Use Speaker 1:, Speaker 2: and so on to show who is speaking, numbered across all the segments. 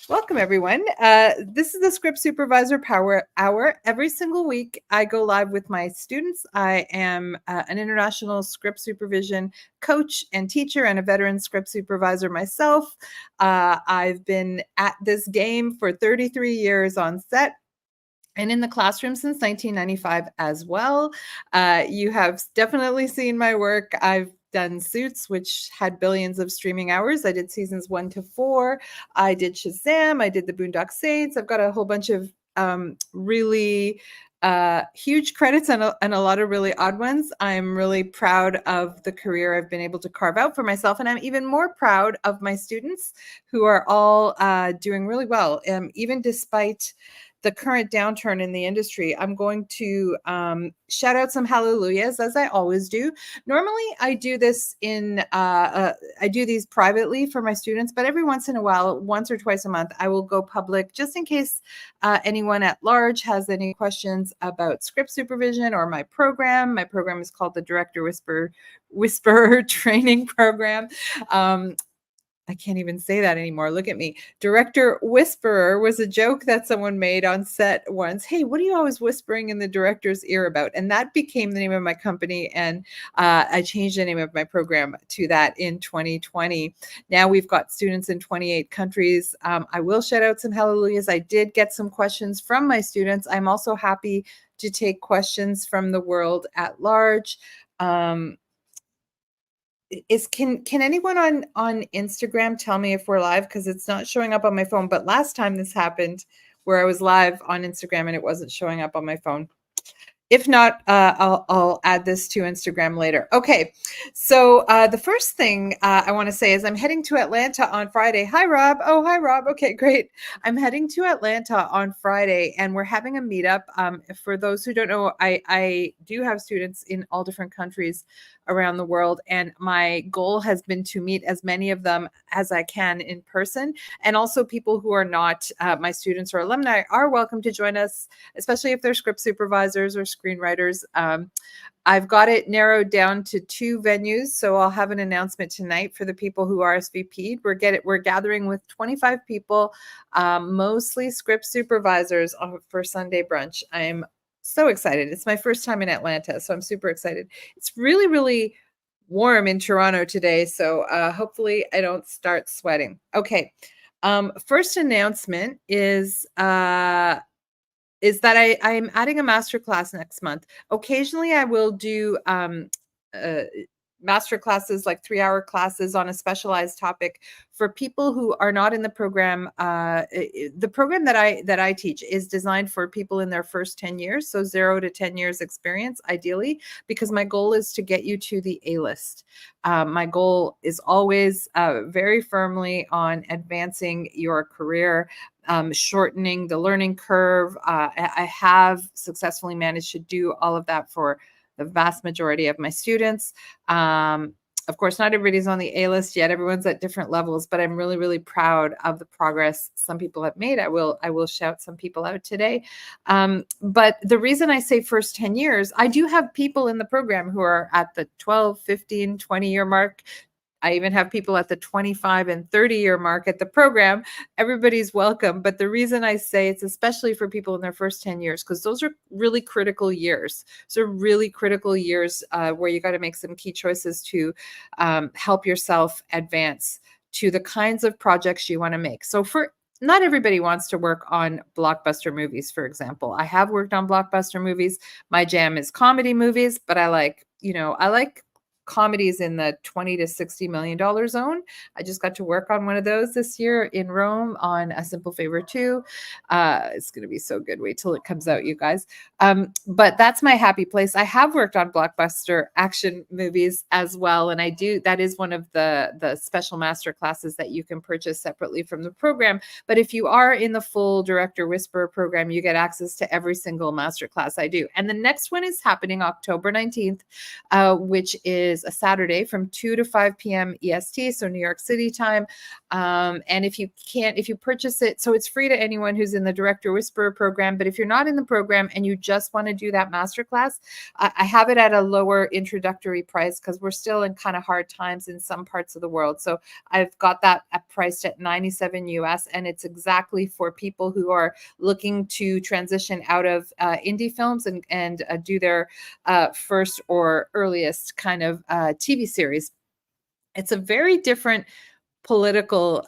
Speaker 1: Welcome, everyone. This is the Script Supervisor Power Hour. Every single week, I go live with my students. I am an international script supervision coach and teacher and a veteran script supervisor myself. I've been at this game for 33 years on set and in the classroom since 1995 as well. You have definitely seen my work. I've done Suits, which had billions of streaming hours. I did seasons 1 to 4. I did Shazam. I did the Boondock Saints. I've got a whole bunch of really huge credits and a lot of really odd ones. I'm really proud of the career I've been able to carve out for myself. And I'm even more proud of my students who are all doing really well, even despite the current downturn in the industry. I'm going to shout out some hallelujahs, as I always do. Normally, I do this I do these privately for my students, but every once in a while, once or twice a month, I will go public just in case anyone at large has any questions about script supervision or my program. My program is called the Director Whisperer Training Program. I can't even say that anymore. Look at me. Director Whisperer was a joke that someone made on set once. Hey, what are you always whispering in the director's ear about? And that became the name of my company. And I changed the name of my program to that in 2020. Now we've got students in 28 countries. I will shout out some hallelujahs. I did get some questions from my students. I'm also happy to take questions from the world at large. Can anyone on Instagram tell me if we're live? Because it's not showing up on my phone. But last time this happened where I was live on Instagram and it wasn't showing up on my phone. If not, I'll add this to Instagram later. Okay, so the first thing I want to say is I'm heading to Atlanta on Friday. Hi, Rob. Oh, hi, Rob. Okay, great. I'm heading to Atlanta on Friday, and we're having a meetup. For those who don't know, I do have students in all different countries around the world, and my goal has been to meet as many of them as I can in person. And also people who are not my students or alumni are welcome to join us, especially if they're script supervisors or screenwriters. I've got it narrowed down to 2 venues, so I'll have an announcement tonight for the people who RSVP'd. We're gathering with 25 people, mostly script supervisors for Sunday brunch. I'm so excited. It's my first time in Atlanta, so I'm super excited. It's really, really warm in Toronto today, so hopefully I don't start sweating. Okay, first announcement is that I'm adding a masterclass next month. Occasionally, I will do master classes, like 3-hour classes on a specialized topic for people who are not in the program. The program that I teach is designed for people in their first 10 years, so 0 to 10 years experience, ideally, because my goal is to get you to the A-list. My goal is always very firmly on advancing your career, shortening the learning curve. I have successfully managed to do all of that for the vast majority of my students. Of course, not everybody's on the A-list yet. Everyone's at different levels, but I'm really, really proud of the progress some people have made. I will shout some people out today. But the reason I say first 10 years, I do have people in the program who are at the 12, 15, 20-year mark. I even have people at the 25 and 30-year mark at the program. Everybody's welcome. But the reason I say it's especially for people in their first 10 years, because those are really critical years. So really critical years where you got to make some key choices to help yourself advance to the kinds of projects you want to make. So not everybody wants to work on blockbuster movies, for example. I have worked on blockbuster movies. My jam is comedy movies, but I like comedies in the $20 to $60 million zone. I just got to work on one of those this year in Rome on A Simple Favor 2. It's going to be so good. Wait till it comes out, you guys. But that's my happy place. I have worked on blockbuster action movies as well. And that is one of the special master classes that you can purchase separately from the program. But if you are in the full Director Whisperer program, you get access to every single master class I do. And the next one is happening October 19th, which is is a Saturday from 2 to 5 p.m. EST, so New York City time. And if you purchase it, so it's free to anyone who's in the Director Whisperer program. But if you're not in the program and you just want to do that masterclass, I have it at a lower introductory price because we're still in kind of hard times in some parts of the world. So I've got that priced at $97 US, and it's exactly for people who are looking to transition out of indie films and do their first or earliest kind of TV series. It's a very different political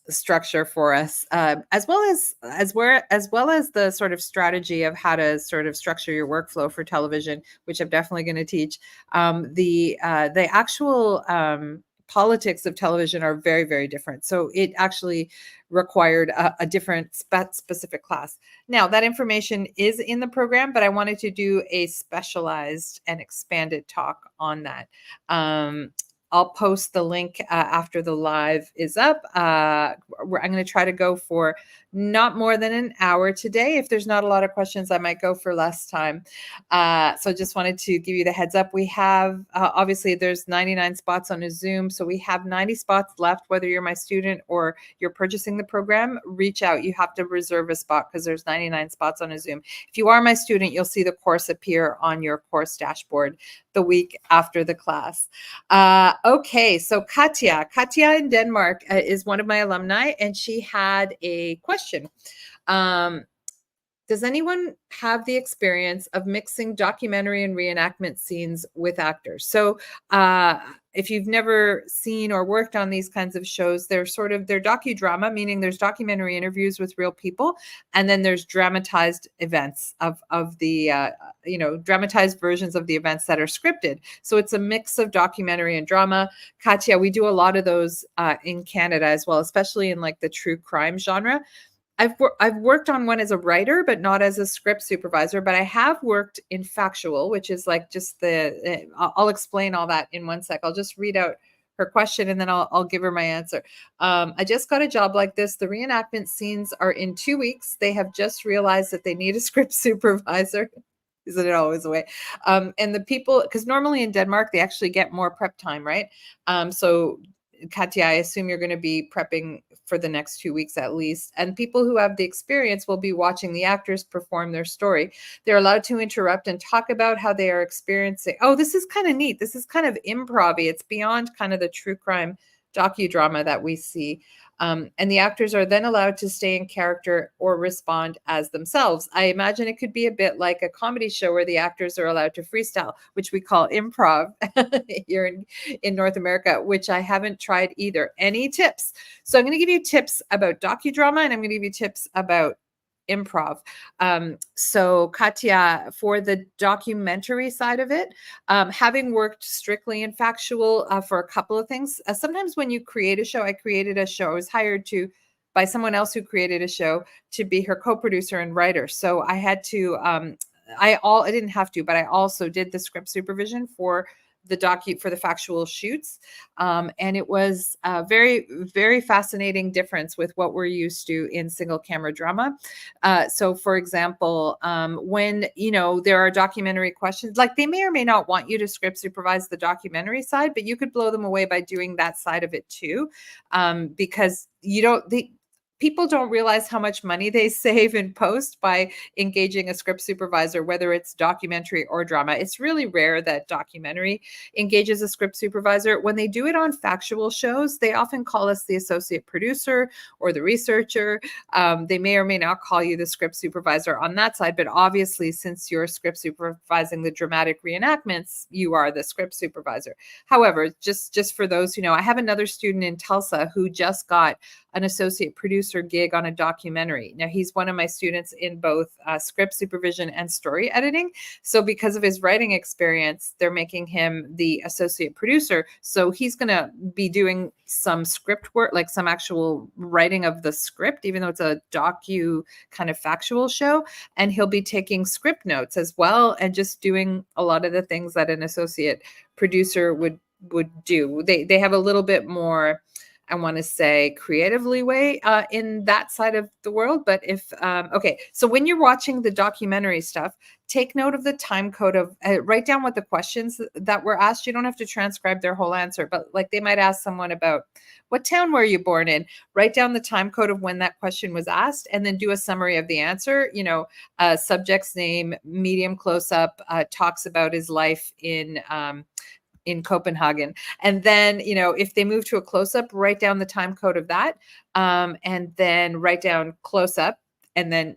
Speaker 1: structure for us, as well as the sort of strategy of how to sort of structure your workflow for television, which I'm definitely going to teach. The actual politics of television are very, very different. So it actually required a different specific class. Now, that information is in the program, but I wanted to do a specialized and expanded talk on that. I'll post the link after the live is up. I'm going to try to go for not more than an hour today. If there's not a lot of questions, I might go for less time. So just wanted to give you the heads up. We have, obviously, there's 99 spots on a Zoom. So we have 90 spots left, whether you're my student or you're purchasing the program. Reach out. You have to reserve a spot because there's 99 spots on a Zoom. If you are my student, you'll see the course appear on your course dashboard the week after the class. Okay, so Katya in Denmark is one of my alumni, and she had a question. Does anyone have the experience of mixing documentary and reenactment scenes with actors? So if you've never seen or worked on these kinds of shows, they're docudrama, meaning there's documentary interviews with real people, and then there's dramatized events of the dramatized versions of the events that are scripted. So it's a mix of documentary and drama. Katya, we do a lot of those in Canada as well, especially in like the true crime genre. I've worked on one as a writer, but not as a script supervisor, but I have worked in factual, which is like just I'll explain all that in one sec. I'll just read out her question and then I'll give her my answer. I just got a job like this. The reenactment scenes are in 2 weeks. They have just realized that they need a script supervisor. Isn't it always the way? And the people, because normally in Denmark, they actually get more prep time, right? So Katya, I assume you're going to be prepping for the next 2 weeks at least. And people who have the experience will be watching the actors perform their story. They're allowed to interrupt and talk about how they are experiencing. Oh, this is kind of neat. This is kind of improv-y. It's beyond kind of the true crime docudrama that we see. And the actors are then allowed to stay in character or respond as themselves. I imagine it could be a bit like a comedy show where the actors are allowed to freestyle, which we call improv here in North America, which I haven't tried either. Any tips? So I'm going to give you tips about docudrama, and I'm going to give you tips about improv. So Katya, for the documentary side of it, having worked strictly in factual for a couple of things, sometimes when you create a show, I created a show, I was hired by someone else who created a show to be her co-producer and writer. So I had to, I didn't have to, but I also did the script supervision for the factual shoots. And it was a very, very fascinating difference with what we're used to in single camera drama. So for example, when, there are documentary questions, like they may or may not want you to script supervise the documentary side, but you could blow them away by doing that side of it too. Because people don't realize how much money they save in post by engaging a script supervisor, whether it's documentary or drama. It's really rare that documentary engages a script supervisor. When they do it on factual shows, they often call us the associate producer or the researcher. They may or may not call you the script supervisor on that side, but obviously since you're script supervising the dramatic reenactments, you are the script supervisor. However, just for those who know, I have another student in Tulsa who just got an associate producer gig on a documentary. Now, he's one of my students in both script supervision and story editing. So because of his writing experience, they're making him the associate producer. So he's going to be doing some script work, like some actual writing of the script, even though it's a docu kind of factual show. And he'll be taking script notes as well and just doing a lot of the things that an associate producer would do. They have a little bit more I want to say creative leeway in that side of the world. But if, okay, so when you're watching the documentary stuff, take note of the time code of, write down what the questions that were asked. You don't have to transcribe their whole answer, but like they might ask someone about what town were you born in? Write down the time code of when that question was asked and then do a summary of the answer. Subject's name, medium close up, talks about his life in Copenhagen. And then, if they move to a close up, write down the time code of that. And then write down close up and then,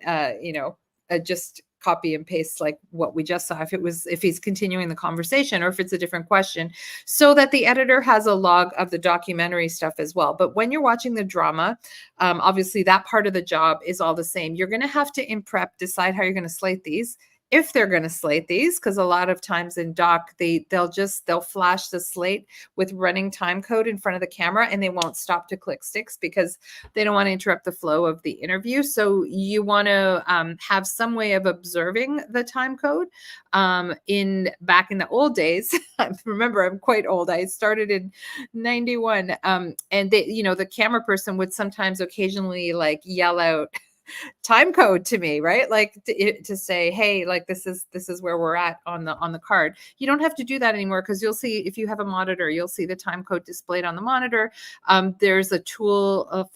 Speaker 1: just copy and paste like what we just saw if he's continuing the conversation or if it's a different question, so that the editor has a log of the documentary stuff as well. But when you're watching the drama, obviously that part of the job is all the same. You're going to have to in prep decide how you're going to slate these, if they're going to slate these, because a lot of times in doc they'll flash the slate with running time code in front of the camera and they won't stop to click sticks because they don't want to interrupt the flow of the interview. So you want to have some way of observing the time code. Back in the old days, remember I'm quite old, I started in 91, and the camera person would sometimes occasionally like yell out time code to me, right? Like to say, hey, like this is where we're at on the card. You don't have to do that anymore because you'll see, if you have a monitor, you'll see the time code displayed on the monitor. There's a tool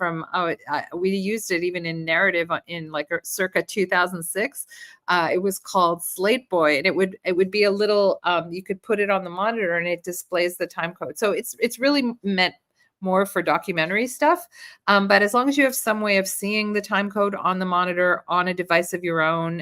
Speaker 1: we used it even in narrative in like circa 2006. It was called Slate Boy, and it would be a little, you could put it on the monitor and it displays the time code. So it's really meant more for documentary stuff. But as long as you have some way of seeing the time code on the monitor on a device of your own,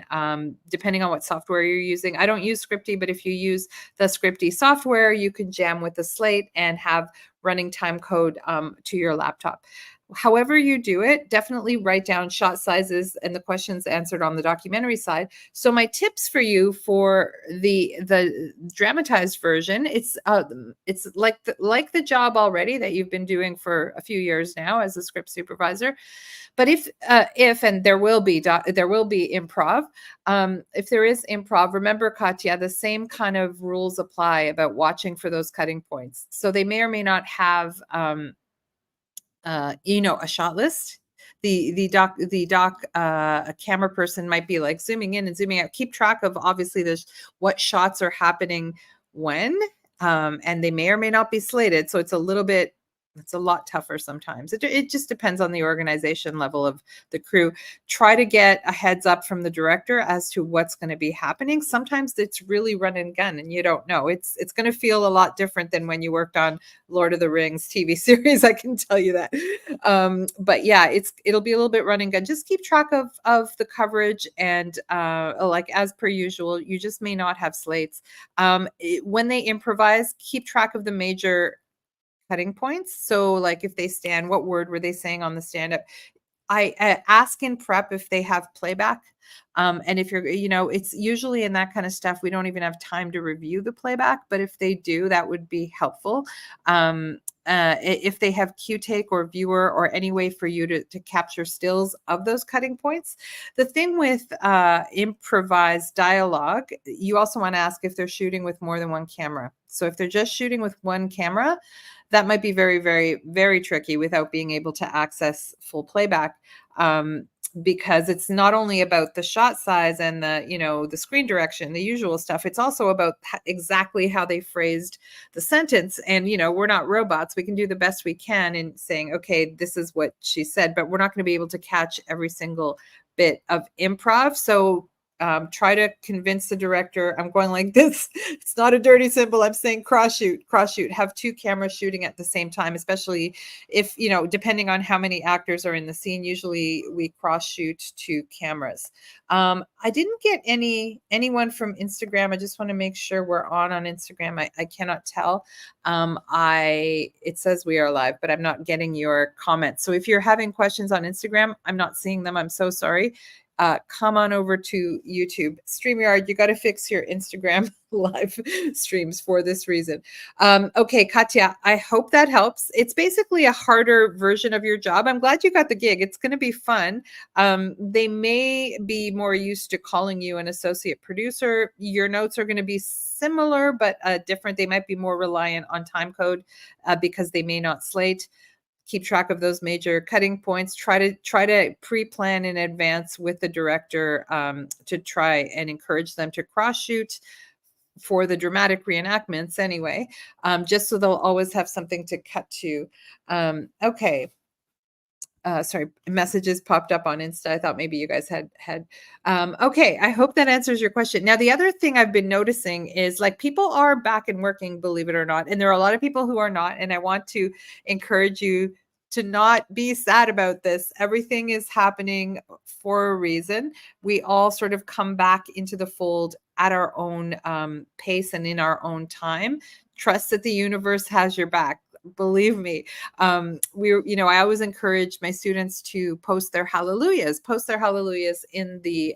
Speaker 1: depending on what software you're using. I don't use Scripty, but if you use the Scripty software, you can jam with the slate and have running time code to your laptop. However you do it, definitely write down shot sizes and the questions answered on the documentary side. So my tips for you for the dramatized version, it's like the job already that you've been doing for a few years now as a script supervisor. But if and there will be improv. If there is improv, remember, Katya, the same kind of rules apply about watching for those cutting points. So they may or may not have a shot list. The doc a camera person might be like zooming in and zooming out. Keep track of obviously what shots are happening when, and they may or may not be slated. So it's a lot tougher sometimes. It just depends on the organization level of the crew. Try to get a heads up from the director as to what's going to be happening. Sometimes it's really run and gun and you don't know. It's going to feel a lot different than when you worked on Lord of the Rings TV series, I can tell you that. But yeah, it'll be a little bit run and gun. Just keep track of the coverage, and like as per usual, you just may not have slates. When they improvise, keep track of the major cutting points. So like if they stand, what word were they saying on the stand-up? I ask in prep if they have playback. And if you're, it's usually in that kind of stuff, we don't even have time to review the playback, but if they do, that would be helpful. If they have cue take or viewer or any way for you to capture stills of those cutting points. The thing with improvised dialogue, you also want to ask if they're shooting with more than one camera. So if they're just shooting with one camera, that might be very, very, very tricky without being able to access full playback. Because it's not only about the shot size and the screen direction, the usual stuff. It's also about exactly how they phrased the sentence. And, we're not robots. We can do the best we can in saying, okay, this is what she said, but we're not going to be able to catch every single bit of improv. So try to convince the director. I'm going like this. It's not a dirty symbol. I'm saying cross shoot, have two cameras shooting at the same time, especially if, depending on how many actors are in the scene, usually we cross shoot two cameras. I didn't get anyone from Instagram. I just want to make sure we're on Instagram. I cannot tell. It says we are live, but I'm not getting your comments. So if you're having questions on Instagram, I'm not seeing them. I'm so sorry. Come on over to YouTube. StreamYard, you got to fix your Instagram live streams for this reason. Okay, Katya, I hope that helps. It's basically a harder version of your job. I'm glad you got the gig. It's going to be fun. They may be more used to calling you an associate producer. Your notes are going to be similar, but different. They might be more reliant on time code because they may not slate. keep track of those major cutting points. Try to pre-plan in advance with the director, to try and encourage them to cross shoot for the dramatic reenactments anyway, just so they'll always have something to cut to. Okay. Sorry, messages popped up on Insta. I thought maybe you guys had. Okay, I hope that answers your question. Now, the other thing I've been noticing is like people are back and working, believe it or not, and there are a lot of people who are not. And I want to encourage you to not be sad about this. Everything is happening for a reason. We all sort of come back into the fold at our own pace and in our own time. Trust that the universe has your back. Believe me. I always encourage my students to post their hallelujahs in the,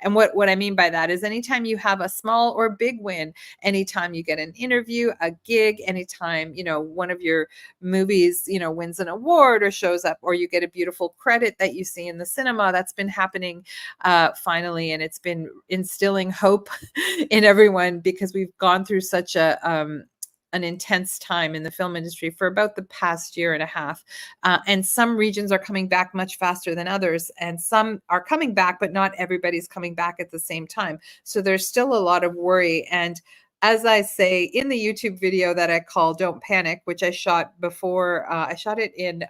Speaker 1: and what I mean by that is anytime you have a small or big win, anytime you get an interview, a gig, anytime, one of your movies, wins an award or shows up, or you get a beautiful credit that you see in the cinema, that's been happening finally. And it's been instilling hope in everyone because we've gone through such an intense time in the film industry for about the past year and a half. And some regions are coming back much faster than others. And some are coming back, but not everybody's coming back at the same time. So there's still a lot of worry. And as I say in the YouTube video that I call Don't Panic, which I shot before, I shot it in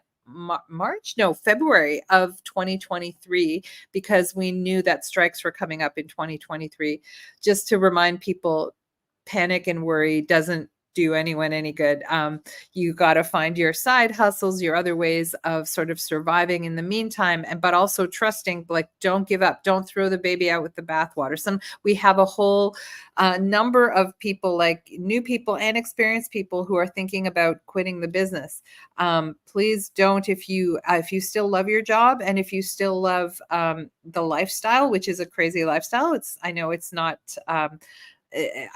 Speaker 1: February of 2023, because we knew that strikes were coming up in 2023, just to remind people, panic and worry doesn't do anyone any good. You got to find your side hustles, your other ways of sort of surviving in the meantime, but also trusting, like, don't give up, don't throw the baby out with the bathwater. We have a whole number of people, like new people and experienced people, who are thinking about quitting the business. Please don't, if you still love your job and if you still love the lifestyle, which is a crazy lifestyle. I know it's not.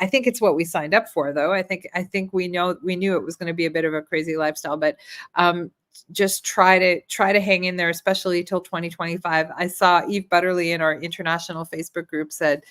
Speaker 1: I think it's what we signed up for, though. I think we knew it was going to be a bit of a crazy lifestyle, but just try to hang in there, especially till 2025. I saw Eve Butterly in our international Facebook group said,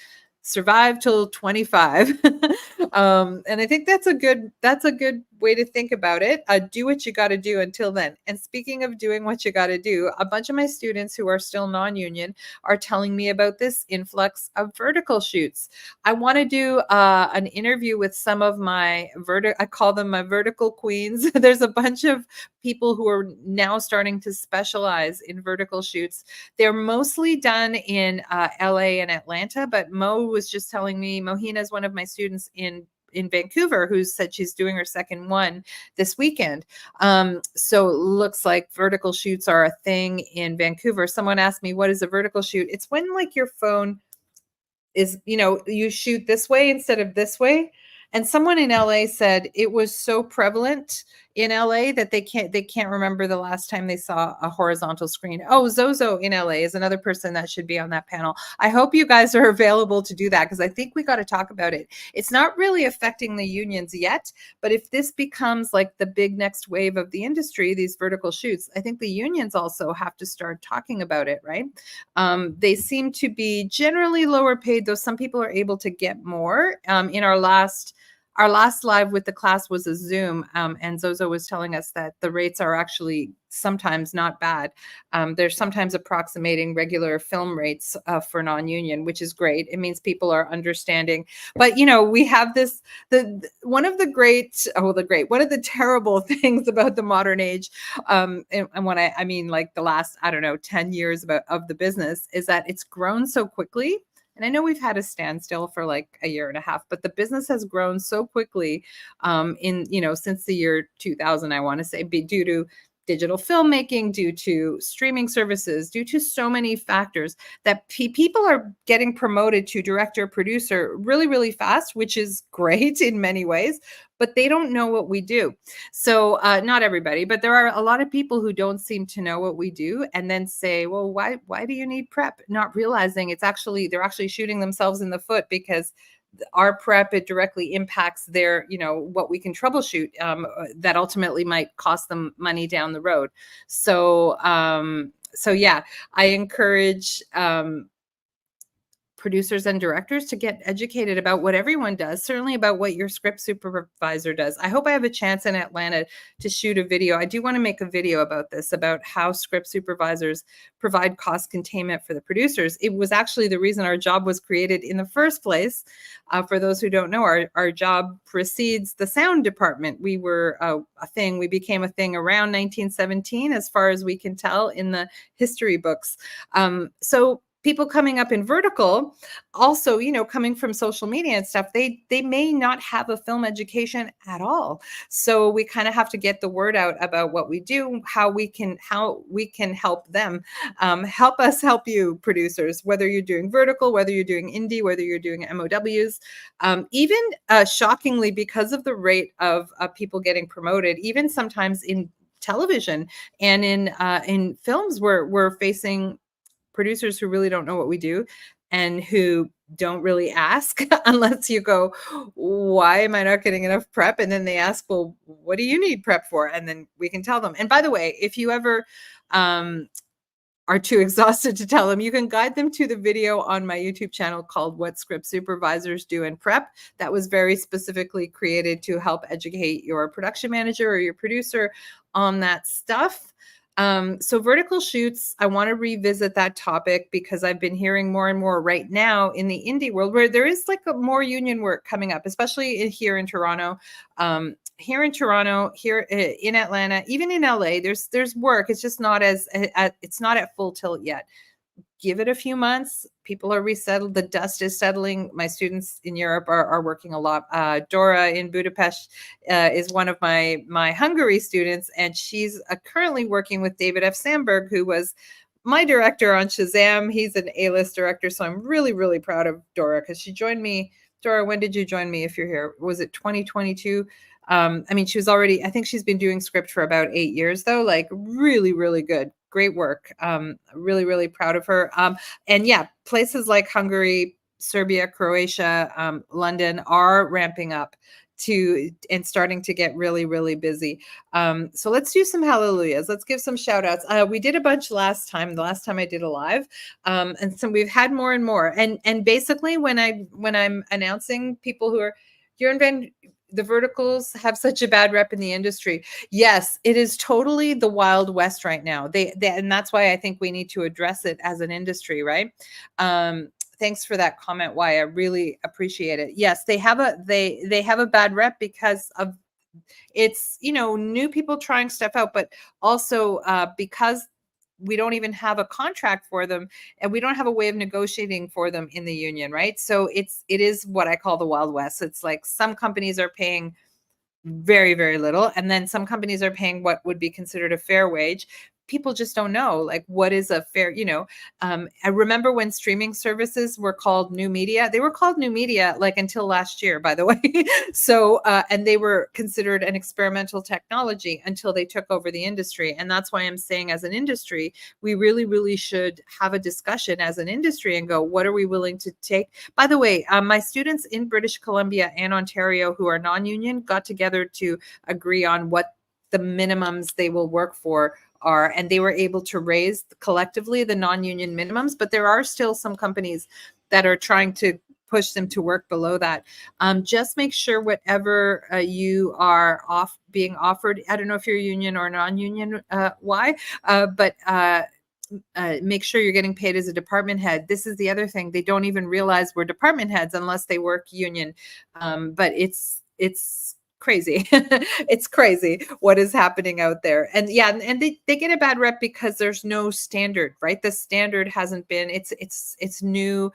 Speaker 1: survive till 25. And I think that's a good way to think about it. Do what you got to do until then. And speaking of doing what you got to do, a bunch of my students who are still non-union are telling me about this influx of vertical shoots. I want to do an interview with some of my I call them my vertical queens. There's a bunch of people who are now starting to specialize in vertical shoots. They're mostly done in LA and Atlanta, but Mo was just telling me, Mohina is one of my students in Vancouver, who said she's doing her second one this weekend. So it looks like vertical shoots are a thing in Vancouver. Someone asked me, what is a vertical shoot? It's when like your phone is, you shoot this way instead of this way. And someone in LA said it was so prevalent in LA that they can't remember the last time they saw a horizontal screen. Oh, Zozo in LA is another person that should be on that panel. I hope you guys are available to do that, because I think we got to talk about it. It's not really affecting the unions yet, but if this becomes like the big next wave of the industry, these vertical shoots, I think the unions also have to start talking about it, right? They seem to be generally lower paid, though some people are able to get more. In our last live with the class was a Zoom, and Zozo was telling us that the rates are actually sometimes not bad. They're sometimes approximating regular film rates for non-union, which is great. It means people are understanding. But we have this one of the terrible things about the modern age, and when I mean like the last 10 years of the business, is that it's grown so quickly. And I know we've had a standstill for like a year and a half, but the business has grown so quickly since the year 2000, I want to say, due to digital filmmaking, due to streaming services, due to so many factors, that people are getting promoted to director, producer really, really fast, which is great in many ways, but they don't know what we do. So not everybody, but there are a lot of people who don't seem to know what we do, and then say, well, why do you need prep? Not realizing they're actually shooting themselves in the foot, because our prep, it directly impacts their, what we can troubleshoot, that ultimately might cost them money down the road. So yeah, I encourage producers and directors to get educated about what everyone does, certainly about what your script supervisor does. I hope I have a chance in Atlanta to shoot a video. I do want to make a video about this, about how script supervisors provide cost containment for the producers. It was actually the reason our job was created in the first place. For those who don't know, our job precedes the sound department. We were a thing. We became a thing around 1917, as far as we can tell in the history books. So people coming up in vertical, also, coming from social media and stuff, they may not have a film education at all. So we kind of have to get the word out about what we do, how we can help them. Help us help you, producers, whether you're doing vertical, whether you're doing indie, whether you're doing MOWs. Even shockingly, because of the rate of people getting promoted, even sometimes in television and in films, we're facing producers who really don't know what we do and who don't really ask unless you go, why am I not getting enough prep? And then they ask, well, what do you need prep for? And then we can tell them. And by the way, if you ever are too exhausted to tell them, you can guide them to the video on my YouTube channel called What Script Supervisors Do in Prep. That was very specifically created to help educate your production manager or your producer on that stuff. So vertical shoots, I want to revisit that topic because I've been hearing more and more right now in the indie world where there is like a more union work coming up, especially here in Toronto. Here in Atlanta, even in LA, there's work. It's just not it's not at full tilt yet. Give it a few months. People are resettled. The dust is settling. My students in Europe are working a lot. Dora in Budapest is one of my Hungary students, and she's currently working with David F. Sandberg, who was my director on Shazam. He's an A-list director, so I'm really, really proud of Dora because she joined me. Dora, when did you join me if you're here? Was it 2022? She was already, I think she's been doing script for about 8 years, though, like really, really good. Great work. Really, really proud of her. And yeah, places like Hungary, Serbia, Croatia, London are ramping up and starting to get really, really busy. So let's do some hallelujahs. Let's give some shout outs. We did a bunch the last time I did a live. And so we've had more and more. And basically when I'm announcing people who are, the verticals have such a bad rep in the industry. Yes, it is totally the Wild West right now. And that's why I think we need to address it as an industry, right? Thanks for that comment, Why. I really appreciate it. Yes, they have a bad rep because of it's, new people trying stuff out, but also because we don't even have a contract for them and we don't have a way of negotiating for them in the union, right? So it is what I call the Wild West. It's like some companies are paying very, very little, and then some companies are paying what would be considered a fair wage. People just don't know, like, what is a fair, I remember when streaming services were called new media. They were called new media like until last year, by the way. So, and they were considered an experimental technology until they took over the industry. And that's why I'm saying, as an industry, we really, really should have a discussion as an industry and go, what are we willing to take? By the way, my students in British Columbia and Ontario who are non-union got together to agree on what the minimums they will work for are, and they were able to raise collectively the non-union minimums, but there are still some companies that are trying to push them to work below that. Just make sure whatever you are being offered, I don't know if you're union or non-union, but make sure you're getting paid as a department head. This is the other thing. They don't even realize we're department heads unless they work union. But it's crazy. It's crazy what is happening out there. And yeah, and they get a bad rep because there's no standard, right? The standard hasn't been, it's new,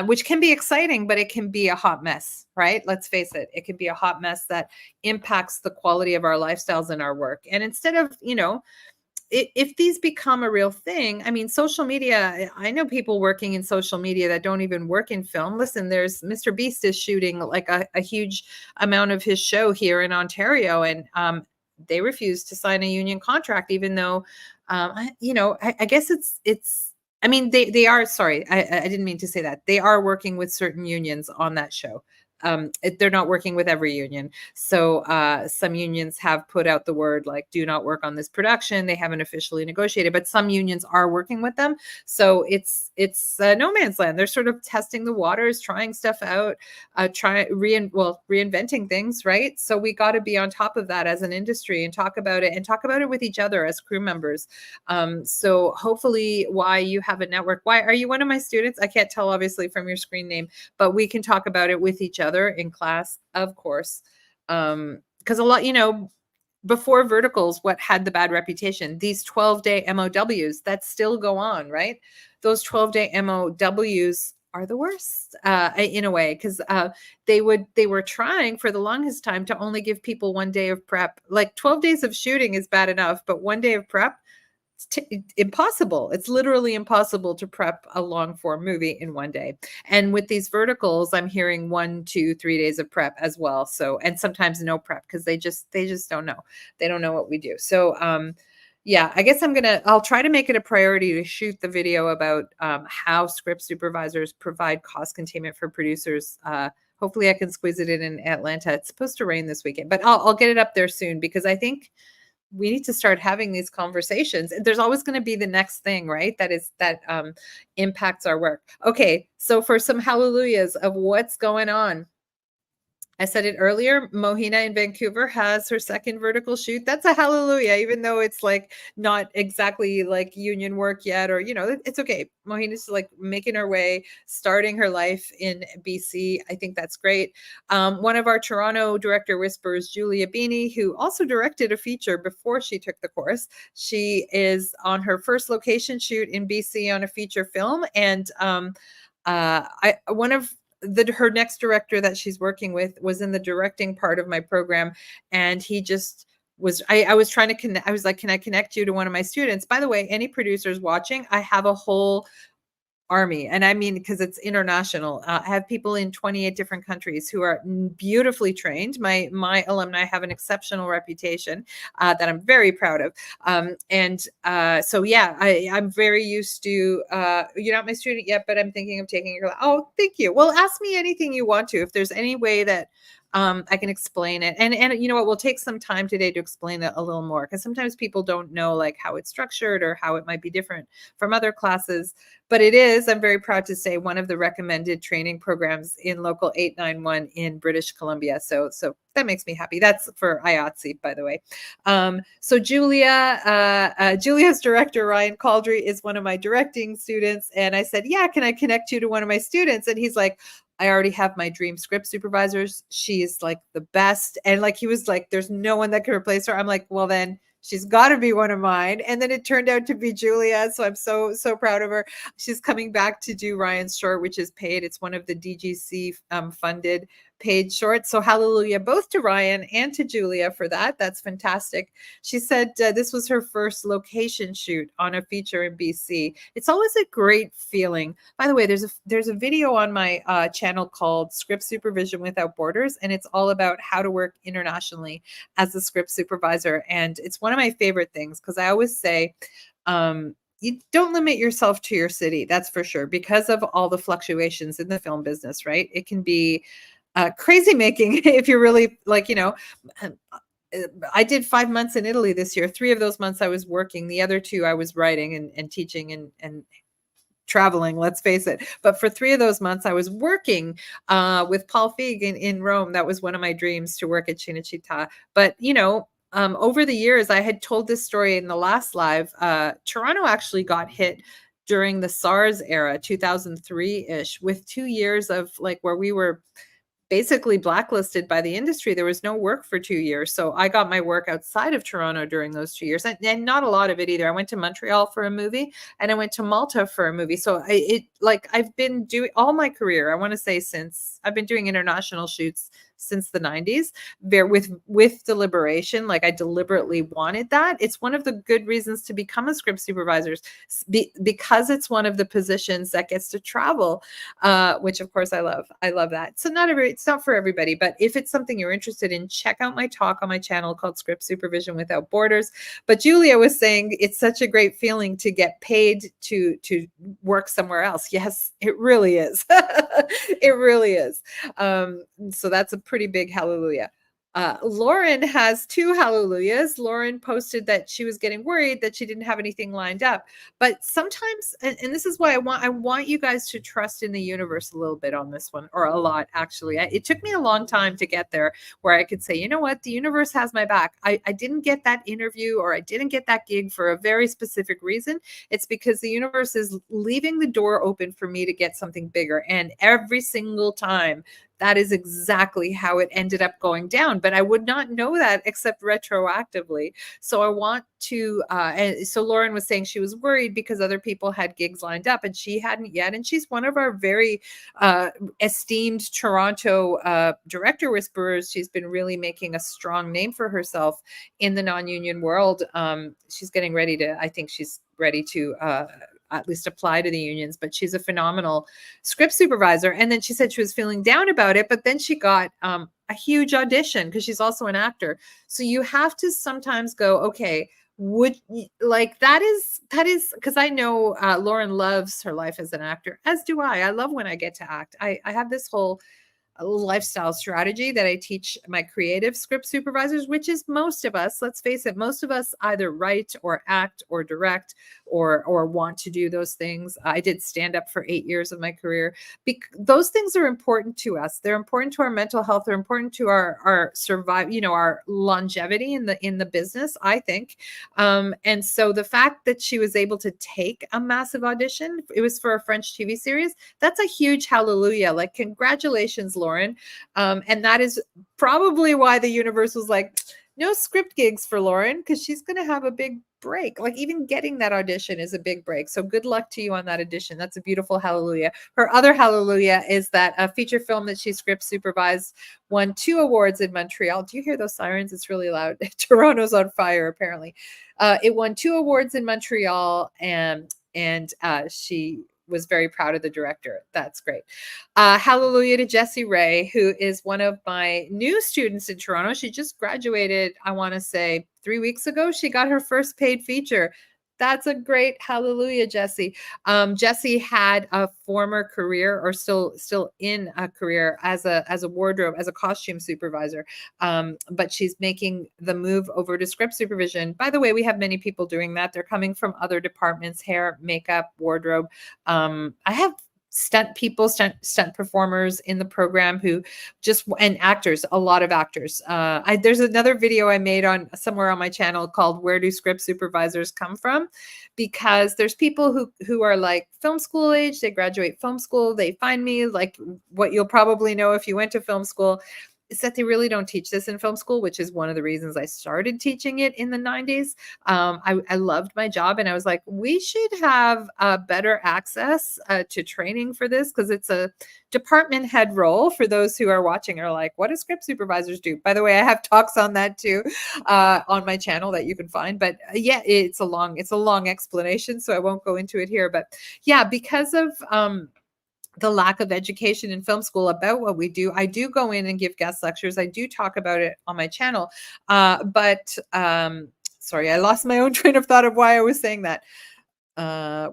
Speaker 1: which can be exciting, but it can be a hot mess, right? Let's face it. It can be a hot mess that impacts the quality of our lifestyles and our work. And instead of, if these become a real thing, I mean, social media, I know people working in social media that don't even work in film. Listen, there's Mr. Beast is shooting like a huge amount of his show here in Ontario, and they refuse to sign a union contract, even though, I guess they are, sorry, I didn't mean to say that. They are working with certain unions on that show. they're not working with every union. So some unions have put out the word like, do not work on this production. They haven't officially negotiated, but some unions are working with them. So it's no man's land. They're sort of testing the waters, trying stuff out, reinventing things, right? So we got to be on top of that as an industry and talk about it with each other as crew members. So hopefully, why you have a network. Why are you one of my students? I can't tell obviously from your screen name, but we can talk about it with each other in class, of course. Because a lot, before verticals, what had the bad reputation? These 12-day MOWs that still go on, right? Those 12-day MOWs are the worst in a way, because they were trying for the longest time to only give people 1 day of prep. Like 12 days of shooting is bad enough, but 1 day of prep, impossible. It's literally impossible to prep a long form movie in 1 day. And with these verticals, I'm hearing 1, 2, 3 days of prep as well. So, and sometimes no prep, because they just don't know. They don't know what we do. So yeah, I guess I'll try to make it a priority to shoot the video about how script supervisors provide cost containment for producers. Hopefully I can squeeze it in Atlanta. It's supposed to rain this weekend, but I'll get it up there soon, because I think we need to start having these conversations. There's always going to be the next thing, right? That impacts our work. Okay. So for some hallelujahs of what's going on, I said it earlier, Mohina in Vancouver has her second vertical shoot. That's a hallelujah, even though it's like not exactly like union work yet, or, it's okay. Mohina's like making her way, starting her life in BC. I think that's great. One of our Toronto director whispers, Julia Beanie, who also directed a feature before she took the course. She is on her first location shoot in BC on a feature film. And her next director that she's working with was in the directing part of my program, and he just was, I was trying to connect. I was like, can I connect you to one of my students? By the way, any producers watching, I have a whole army, and I mean, because it's international. I have people in 28 different countries who are beautifully trained. My alumni have an exceptional reputation that I'm very proud of. So yeah, I'm very used to, you're not my student yet, but I'm thinking of taking your, oh, thank you. Well, ask me anything you want to, if there's any way that I can explain it. And you know what, we'll take some time today to explain it a little more, because sometimes people don't know like how it's structured or how it might be different from other classes. But it is, I'm very proud to say, one of the recommended training programs in Local 891 in British Columbia. So that makes me happy. That's for IATSE, by the way. So Julia's director, Ryan Caldry, is one of my directing students. And I said, yeah, can I connect you to one of my students? And he's like, I already have my dream script supervisors. She's like the best. And like, he was like, there's no one that can replace her. I'm like, well, then she's got to be one of mine. And then it turned out to be Julia. So I'm so proud of her. She's coming back to do Ryan's short, which is paid. It's one of the DGC funded paid shorts. So hallelujah, both to Ryan and to Julia for that. That's fantastic. She said this was her first location shoot on a feature in BC. It's always a great feeling. By the way, there's a video on my channel called Script Supervision Without Borders, and it's all about how to work internationally as a script supervisor. And it's one of my favorite things, because I always say, you don't limit yourself to your city, that's for sure, because of all the fluctuations in the film business, right? It can be crazy making if you're really like, I did 5 months in Italy this year. 3 of those months I was working. The other 2 I was writing and teaching and traveling, let's face it. But for 3 of those months I was working with Paul Feig in Rome. That was one of my dreams, to work at Cinecittà. But, over the years, I had told this story in the last live. Toronto actually got hit during the SARS era, 2003-ish, with 2 years of like where we were basically blacklisted by the industry. There was no work for 2 years. So I got my work outside of Toronto during those 2 years, and not a lot of it either. I went to Montreal for a movie, and I went to Malta for a movie. So I've been doing all my career, I want to say, since I've been doing international shoots since the 90s, with deliberation. Like I deliberately wanted that. It's one of the good reasons to become a script supervisor, because it's one of the positions that gets to travel, which of course I love. I love that. So it's not for everybody, but if it's something you're interested in, check out my talk on my channel called Script Supervision Without Borders. But Julia was saying it's such a great feeling to get paid to work somewhere else. Yes, it really is. It really is. So that's a pretty big hallelujah. Lauren has 2 hallelujahs. Lauren posted that she was getting worried that she didn't have anything lined up. But sometimes, and this is why I want you guys to trust in the universe a little bit on this one, or a lot actually. It took me a long time to get there where I could say, you know what, the universe has my back. I didn't get that interview, or I didn't get that gig for a very specific reason. It's because the universe is leaving the door open for me to get something bigger. And every single time, that is exactly how it ended up going down. But I would not know that except retroactively. So I want to, and so Lauren was saying she was worried because other people had gigs lined up and she hadn't yet. And she's one of our very esteemed Toronto director whisperers. She's been really making a strong name for herself in the non-union world. She's getting ready to, I think she's ready to at least apply to the unions, but she's a phenomenal script supervisor. And then she said she was feeling down about it, but then she got a huge audition because she's also an actor. So you have to sometimes go, okay, like that is because I know Lauren loves her life as an actor, as do I love when I get to act. I have this whole lifestyle strategy that I teach my creative script supervisors, which is most of us. Let's face it, most of us either write or act or direct or want to do those things. I did stand up for 8 years of my career. Those things are important to us. They're important to our mental health. They're important to our survive, our longevity in the business, I think. And so the fact that she was able to take a massive audition, it was for a French TV series. That's a huge hallelujah. Like, congratulations, Lauren. And that is probably why the universe was like, no script gigs for Lauren, because she's going to have a big break. Like, even getting that audition is a big break. So good luck to you on that audition. That's a beautiful hallelujah. Her other hallelujah is that a feature film that she script supervised won 2 awards in Montreal. Do you hear those sirens? It's really loud. Toronto's on fire, apparently. It won 2 awards in Montreal, and she was very proud of the director. That's great. Hallelujah to Jessie Ray, who is one of my new students in Toronto. She just graduated, I want to say 3 weeks ago. She got her first paid feature. That's a great hallelujah, Jessie. Jessie had a former career, or still in a career as a wardrobe, as a costume supervisor. But she's making the move over to script supervision. By the way, we have many people doing that. They're coming from other departments: hair, makeup, wardrobe. I have stunt performers in the program and actors, a lot of actors. There's another video I made on somewhere on my channel called "Where Do Script Supervisors Come From?" Because there's people who are like film school age, they graduate film school, they find me, like what you'll probably know if you went to film school, is that they really don't teach this in film school, which is one of the reasons I started teaching it in the 90s. I loved my job, and I was like, we should have better access to training for this, because it's a department head role. For those who are watching are like, what do script supervisors do? By the way, I have talks on that too on my channel that you can find. But yeah, it's a long explanation, so I won't go into it here. But yeah, because of the lack of education in film school about what we do, I do go in and give guest lectures. I do talk about it on my channel. Sorry, I lost my own train of thought of why I was saying that.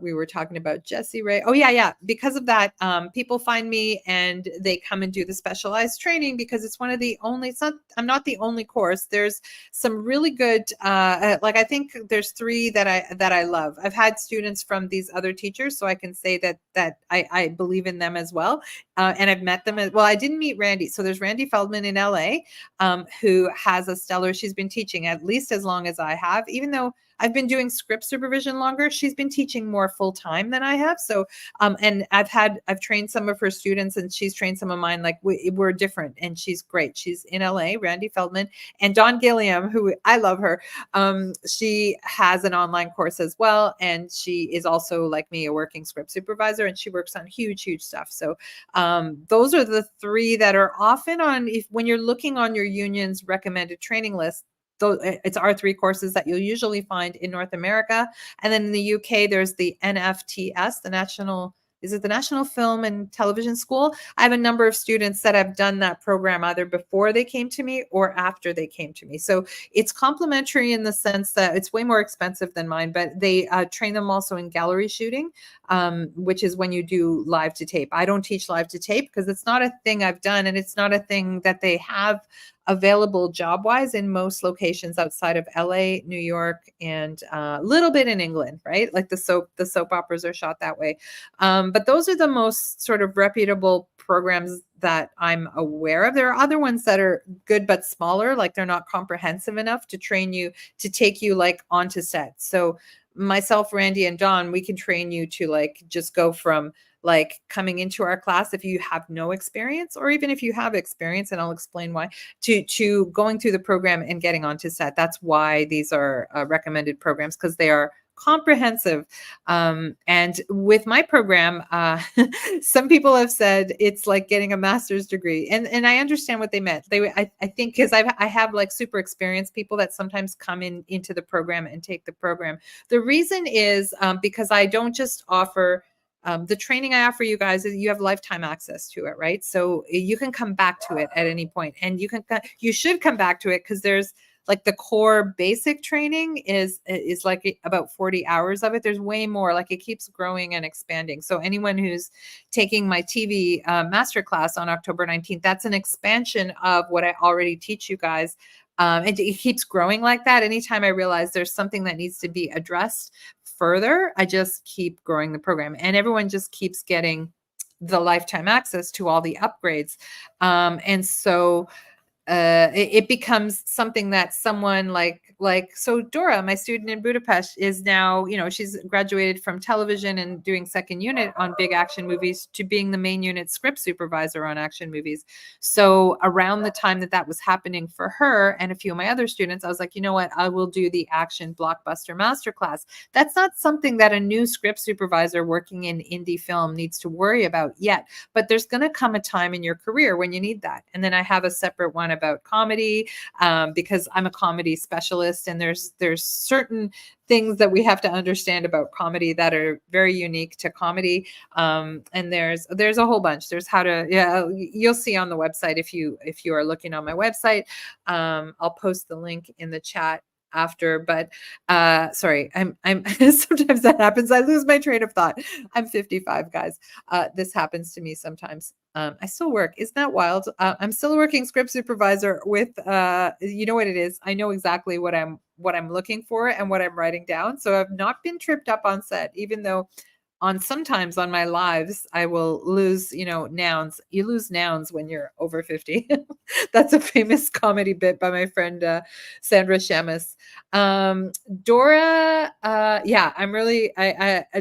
Speaker 1: We were talking about Jessie Ray. Oh yeah. Because of that, people find me and they come and do the specialized training, because it's one of the only, I'm not the only course. There's some really good, like I think there's 3 that I love. I've had students from these other teachers, so I can say that I believe in them as well. And I've met them well, I didn't meet Randy. So there's Randy Feldman in LA, who has a stellar, she's been teaching at least as long as I have, even though I've been doing script supervision longer. She's been teaching more full time than I have. So, and I've trained some of her students, and she's trained some of mine. Like we're different, and she's great. She's in LA, Randy Feldman, and Dawn Gilliam, who I love her. She has an online course as well, and she is also, like me, a working script supervisor, and she works on huge stuff. So those are the three that are often on, when you're looking on your union's recommended training list. It's our three courses that you'll usually find in North America. And then in the UK, there's the NFTS, the National Film and Television School. I have a number of students that have done that program either before they came to me or after they came to me. So it's complimentary in the sense that it's way more expensive than mine, but they train them also in gallery shooting, which is when you do live to tape. I don't teach live to tape because it's not a thing I've done, and it's not a thing that they have available job-wise in most locations outside of LA, New York, and a little bit in England, right? Like the soap operas are shot that way. But those are the most sort of reputable programs that I'm aware of. There are other ones that are good but smaller, like they're not comprehensive enough to train you, to take you like onto set. So myself, Randy, and Dawn, we can train you to like just go from like coming into our class if you have no experience, or even if you have experience, and I'll explain why, to going through the program and getting onto set. That's why these are recommended programs, because they are comprehensive. And with my program, some people have said it's like getting a master's degree, and I understand what they meant. I think, because I have like super experienced people that sometimes come into the program and take the program. The reason is because I don't just offer the training I offer you guys, is you have lifetime access to it, right? So you can come back to it at any point, and you should come back to it, because there's like the core basic training is like about 40 hours of it. There's way more, like it keeps growing and expanding. So anyone who's taking my TV masterclass on October 19th, that's an expansion of what I already teach you guys. And it keeps growing like that. Anytime I realize there's something that needs to be addressed further, I just keep growing the program, and everyone just keeps getting the lifetime access to all the upgrades. And so it becomes something that someone so Dora, my student in Budapest, is now, she's graduated from television and doing second unit on big action movies to being the main unit script supervisor on action movies. So around the time that was happening for her and a few of my other students, I was like, you know what, I will do the action blockbuster masterclass. That's not something that a new script supervisor working in indie film needs to worry about yet, but there's going to come a time in your career when you need that. And then I have a separate one about comedy, because I'm a comedy specialist, and there's certain things that we have to understand about comedy that are very unique to comedy. And there's a whole bunch. There's how to, you'll see on the website if you are looking on my website. I'll post the link in the chat after, but sorry, I'm sometimes that happens. I lose my train of thought. I'm 55, guys. This happens to me sometimes. I still work. Isn't that wild? I'm still a working script supervisor with, you know what it is? I know exactly what I'm looking for and what I'm writing down. So I've not been tripped up on set, even though sometimes on my lives, I will lose, nouns. You lose nouns when you're over 50. That's a famous comedy bit by my friend, Sandra Shamus. Dora, I'm really,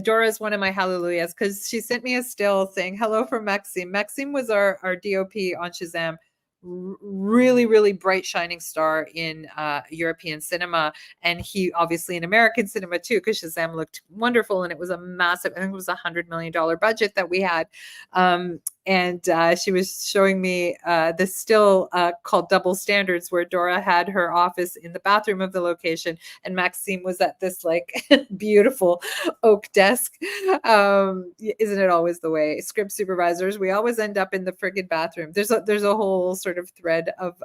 Speaker 1: Dora is one of my hallelujahs, because she sent me a still saying hello from Maxime. Maxime was our DOP on Shazam. Really bright shining star in European cinema, and he obviously in American cinema too, because Shazam looked wonderful, and it was a massive, I think it was $100 million budget that we had. And she was showing me this still called Double Standards, where Dora had her office in the bathroom of the location, and Maxime was at this like beautiful oak desk. Isn't it always the way? Script supervisors, we always end up in the friggin' bathroom. There's a whole sort of thread of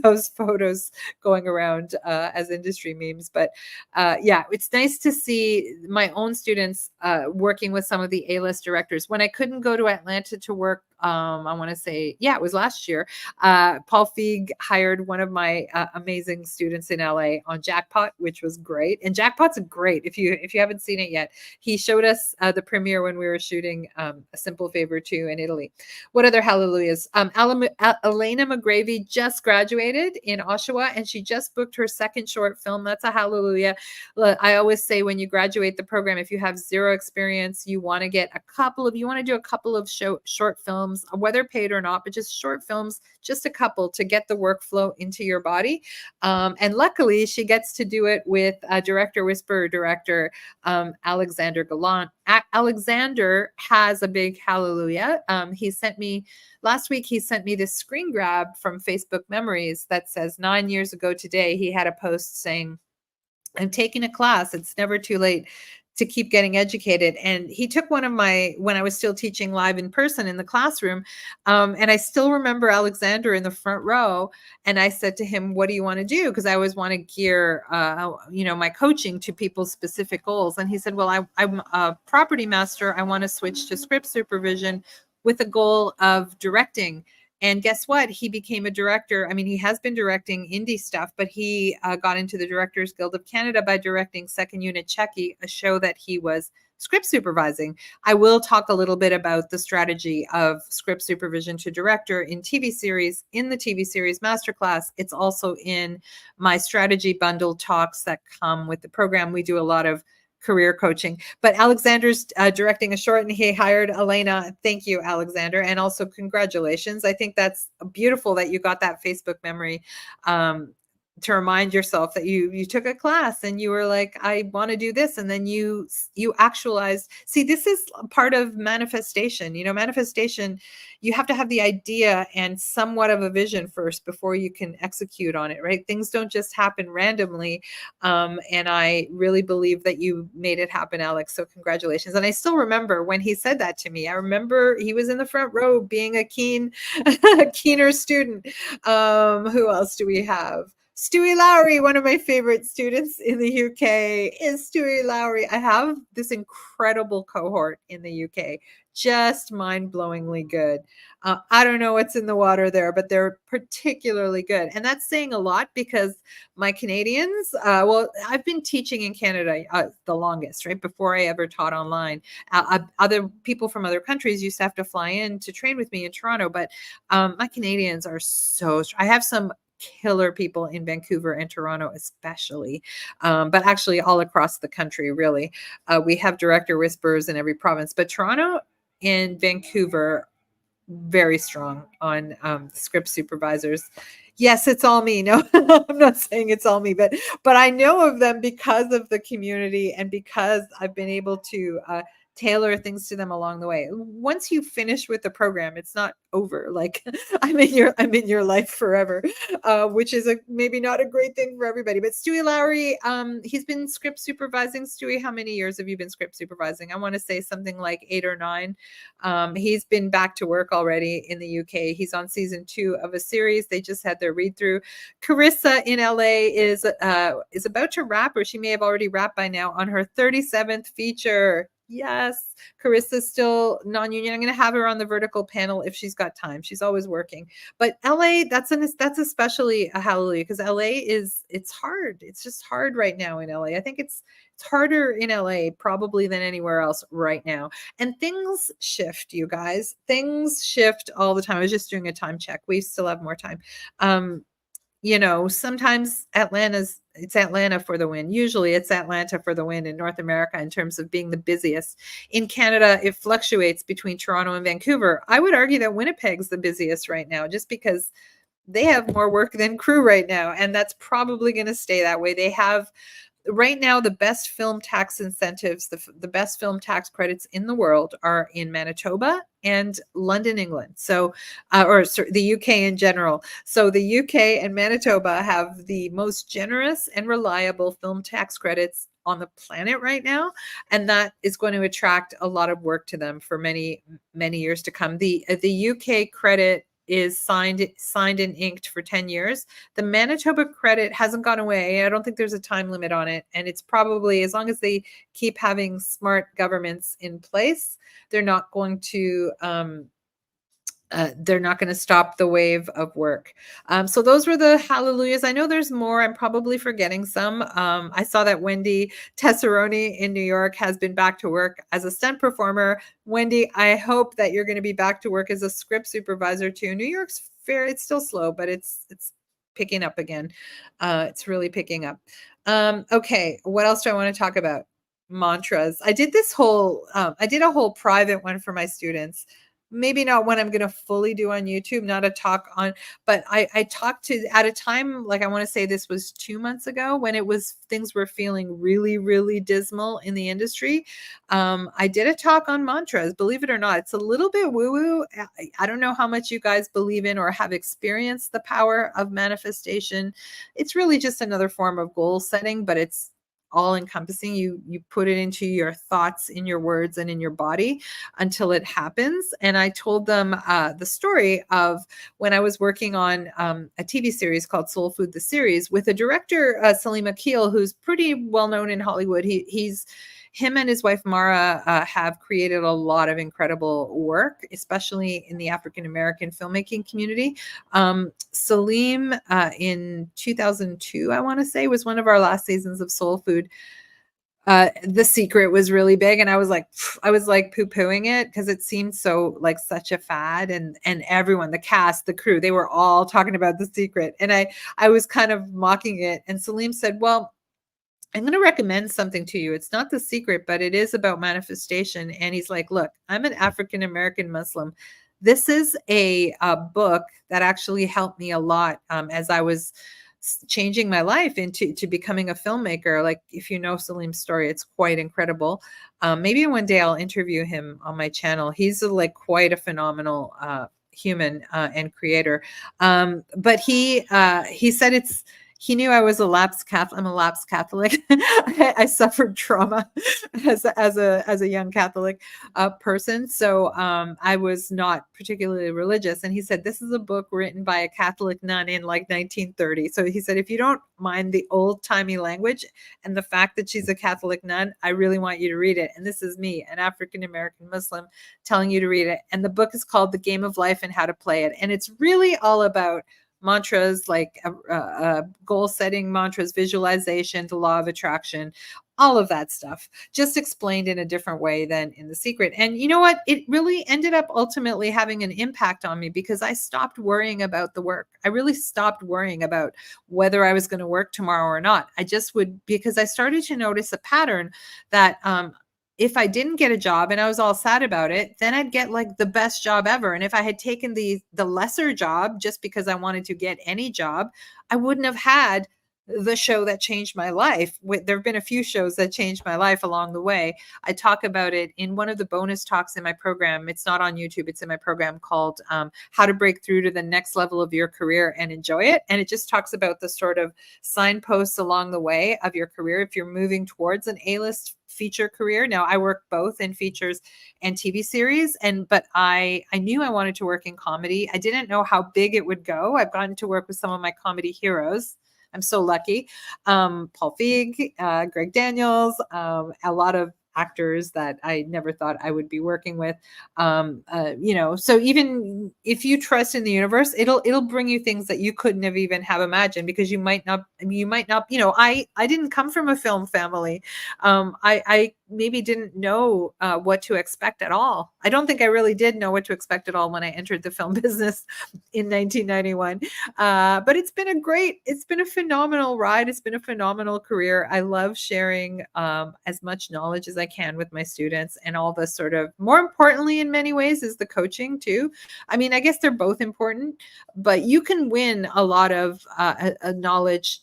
Speaker 1: those photos going around as industry memes. But it's nice to see my own students working with some of the A-list directors. When I couldn't go to Atlanta to work I want to say, yeah, it was last year. Paul Feig hired one of my amazing students in LA on Jackpot, which was great. And Jackpot's great. If you haven't seen it yet, he showed us the premiere when we were shooting A Simple Favor 2 in Italy. What other hallelujahs? Elena McGravy just graduated in Oshawa, and she just booked her second short film. That's a hallelujah. I always say when you graduate the program, if you have zero experience, you want to do a couple of short films, whether paid or not, but just short films, just a couple to get the workflow into your body. And luckily, she gets to do it with a whisperer director, Alexander Gallant. Alexander has a big hallelujah. Last week, he sent me this screen grab from Facebook Memories that says 9 years ago today, he had a post saying, I'm taking a class. It's never too late to keep getting educated. And he took when I was still teaching live in person in the classroom. And I still remember Alexander in the front row. And I said to him, what do you want to do? Because I always want to gear, my coaching to people's specific goals. And he said, well, I'm a property master. I want to switch to script supervision with the goal of directing. And guess what? He became a director. I mean, he has been directing indie stuff, but he got into the Directors Guild of Canada by directing Second Unit Checky, a show that he was script supervising. I will talk a little bit about the strategy of script supervision to director in the TV series Masterclass. It's also in my strategy bundle talks that come with the program. We do a lot of career coaching, but Alexander's directing a short and he hired Elena. Thank you, Alexander. And also congratulations. I think that's beautiful that you got that Facebook memory to remind yourself that you took a class and you were like, I want to do this. And then you actualized. See, this is part of manifestation. Manifestation, you have to have the idea and somewhat of a vision first before you can execute on it, right? Things don't just happen randomly. And I really believe that you made it happen, Alex. So congratulations. And I still remember when he said that to me. I remember he was in the front row being a keener student. Who else do we have? Stewie Lowry, one of my favorite students in the UK is Stewie Lowry. I have this incredible cohort in the UK, just mind-blowingly good. I don't know what's in the water there, but they're particularly good. And that's saying a lot because my Canadians, I've been teaching in Canada the longest, right? Before I ever taught online. Other people from other countries used to have to fly in to train with me in Toronto, but my Canadians are so strong. I have some killer people in Vancouver and Toronto especially, but actually all across the country, really. We have director whisperers in every province, but Toronto and Vancouver, very strong on script supervisors. Yes, it's all me. No, I'm not saying it's all me, but I know of them because of the community and because I've been able to tailor things to them along the way. Once you finish with the program, it's not over. Like I'm in your life forever, which is maybe not a great thing for everybody. But Stewie Lowry, he's been script supervising. Stewie, how many years have you been script supervising? I want to say something like 8 or 9. He's been back to work already in the UK. He's on season 2 of a series. They just had their read through. Carissa in LA is about to wrap, or she may have already wrapped by now, on her 37th feature. Yes, Carissa's still non-union. I'm going to have her on the vertical panel if she's got time. She's always working. But LA, that's especially a hallelujah because it's hard. It's just hard right now in LA. I think it's harder in LA probably than anywhere else right now. And things shift, you guys. Things shift all the time. I was just doing a time check. We still have more time. Sometimes it's Atlanta for the win. Usually it's Atlanta for the win in North America in terms of being the busiest. In Canada, it fluctuates between Toronto and Vancouver. I would argue that Winnipeg's the busiest right now just because they have more work than crew right now. And that's probably going to stay that way. They have right now the best film tax incentives, the best film tax credits in the world are in Manitoba and London, England. So, the UK in general. So the UK and Manitoba have the most generous and reliable film tax credits on the planet right now. And that is going to attract a lot of work to them for many, many years to come. The UK credit is signed and inked for 10 years. The Manitoba credit hasn't gone away. I don't think there's a time limit on it. And it's probably, as long as they keep having smart governments in place, they're not going to they're not going to stop the wave of work. So those were the hallelujahs. I know there's more. I'm probably forgetting some. I saw that Wendy Tesseroni in New York has been back to work as a stunt performer. Wendy, I hope that you're going to be back to work as a script supervisor too. New York's fair. It's still slow, but it's picking up again. It's really picking up. Okay, what else do I want to talk about? Mantras. I did a whole private one for my students. Maybe not one I'm going to fully do on YouTube, not a talk on, but I talked to at a time, like I want to say this was 2 months ago when things were feeling really, really dismal in the industry. I did a talk on mantras, believe it or not. It's a little bit woo woo. I don't know how much you guys believe in or have experienced the power of manifestation. It's really just another form of goal setting, but it's all encompassing. You put it into your thoughts, in your words, and in your body until it happens. And I told them the story of when I was working on a TV series called Soul Food, the series, with a director, Salim Akil, who's pretty well known in Hollywood. Him and his wife Mara have created a lot of incredible work, especially in the African American filmmaking community. Salim, in 2002, I want to say, was one of our last seasons of Soul Food. The Secret was really big, and I was like poo-pooing it because it seemed so like such a fad, and everyone, the cast, the crew, they were all talking about The Secret, and I was kind of mocking it. And Salim said, well, I'm going to recommend something to you. It's not The Secret, but it is about manifestation. And he's like, look, I'm an African American Muslim. This is a book that actually helped me a lot as I was changing my life into becoming a filmmaker. Like, if you know Salim's story, it's quite incredible. Maybe one day I'll interview him on my channel. He's like quite a phenomenal human and creator. But he said he knew I was a lapsed Catholic. I'm a lapsed Catholic. I suffered trauma as a young Catholic person. So I was not particularly religious. And he said, this is a book written by a Catholic nun in like 1930. So he said, if you don't mind the old timey language and the fact that she's a Catholic nun, I really want you to read it. And this is me, an African American Muslim, telling you to read it. And the book is called The Game of Life and How to Play It. And it's really all about mantras, like goal setting mantras, visualization, the law of attraction, all of that stuff, just explained in a different way than in The Secret. And you know what? It really ended up ultimately having an impact on me because I stopped worrying about the work. I really stopped worrying about whether I was going to work tomorrow or not. I just would, because I started to notice a pattern that if I didn't get a job and I was all sad about it, then I'd get like the best job ever. And if I had taken the lesser job just because I wanted to get any job, I wouldn't have had the show that changed my life. There have been a few shows that changed my life along the way. I talk about it in one of the bonus talks in my program. It's not on YouTube. It's in my program called How to Break Through to the Next Level of Your Career and Enjoy It. And it just talks about the sort of signposts along the way of your career if you're moving towards an A-list feature career. Now, I work both in features and TV series, but I knew I wanted to work in comedy. I didn't know how big it would go. I've gotten to work with some of my comedy heroes. I'm so lucky. Paul Feig, Greg Daniels, a lot of actors that I never thought I would be working with. So even if you trust in the universe, it'll bring you things that you couldn't have even have imagined, because you might not, I didn't come from a film family. I maybe didn't know what to expect at all. I don't think I really did know what to expect at all when I entered the film business in 1991. But it's been a phenomenal ride. It's been a phenomenal career. I love sharing as much knowledge as I can with my students, and all the sort of, more importantly in many ways, is the coaching too. I mean, I guess they're both important, but you can win a lot of knowledge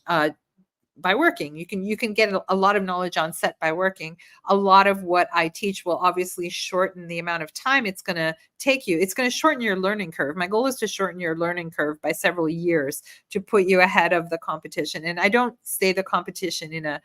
Speaker 1: by working. You can get a lot of knowledge on set by working. A lot of what I teach will obviously shorten the amount of time it's going to take you. It's going to shorten your learning curve. My goal is to shorten your learning curve by several years to put you ahead of the competition. And I don't say the competition in a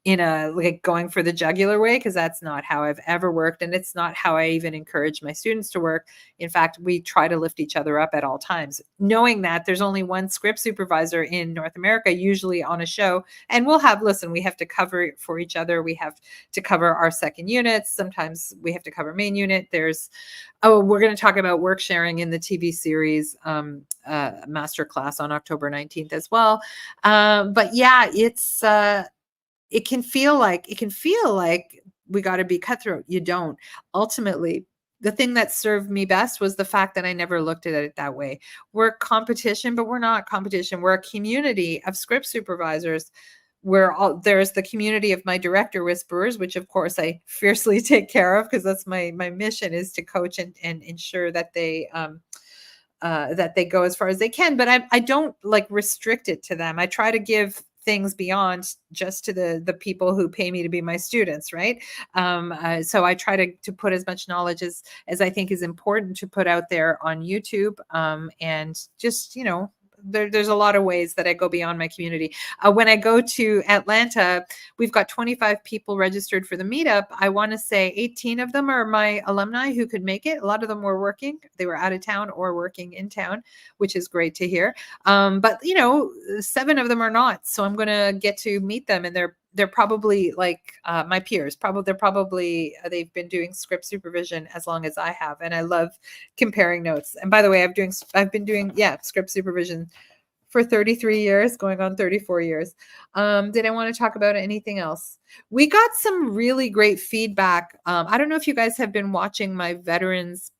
Speaker 1: in a like going for the jugular way, because that's not how I've ever worked, and it's not how I even encourage my students to work. In fact, we try to lift each other up at all times, knowing that there's only one script supervisor in North America, usually on a show, and we have to cover it for each other. We have to cover our second units. Sometimes we have to cover main unit. We're going to talk about work sharing in the TV series Masterclass on October 19th as well. But yeah, it can feel like we got to be cutthroat. You don't. Ultimately, the thing that served me best was the fact that I never looked at it that way. We're competition, but we're not competition. We're a community of script supervisors. There's the community of my director whisperers, which of course I fiercely take care of, because that's my mission, is to coach and ensure that they go as far as they can. But I don't like restrict it to them. I try to give things beyond just to the people who pay me to be my students, right? So I try to put as much knowledge as I think is important to put out there on YouTube, and just there's a lot of ways that I go beyond my community. When I go to Atlanta, we've got 25 people registered for the meetup. I want to say 18 of them are my alumni who could make it. A lot of them were working. They were out of town or working in town, which is great to hear. But 7 of them are not. So I'm going to get to meet them, and they're probably like my peers. They've been doing script supervision as long as I have, and I love comparing notes. And by the way, I've been doing script supervision for 33 years, going on 34 years. Did I want to talk about anything else? We got some really great feedback. I don't know if you guys have been watching my veterans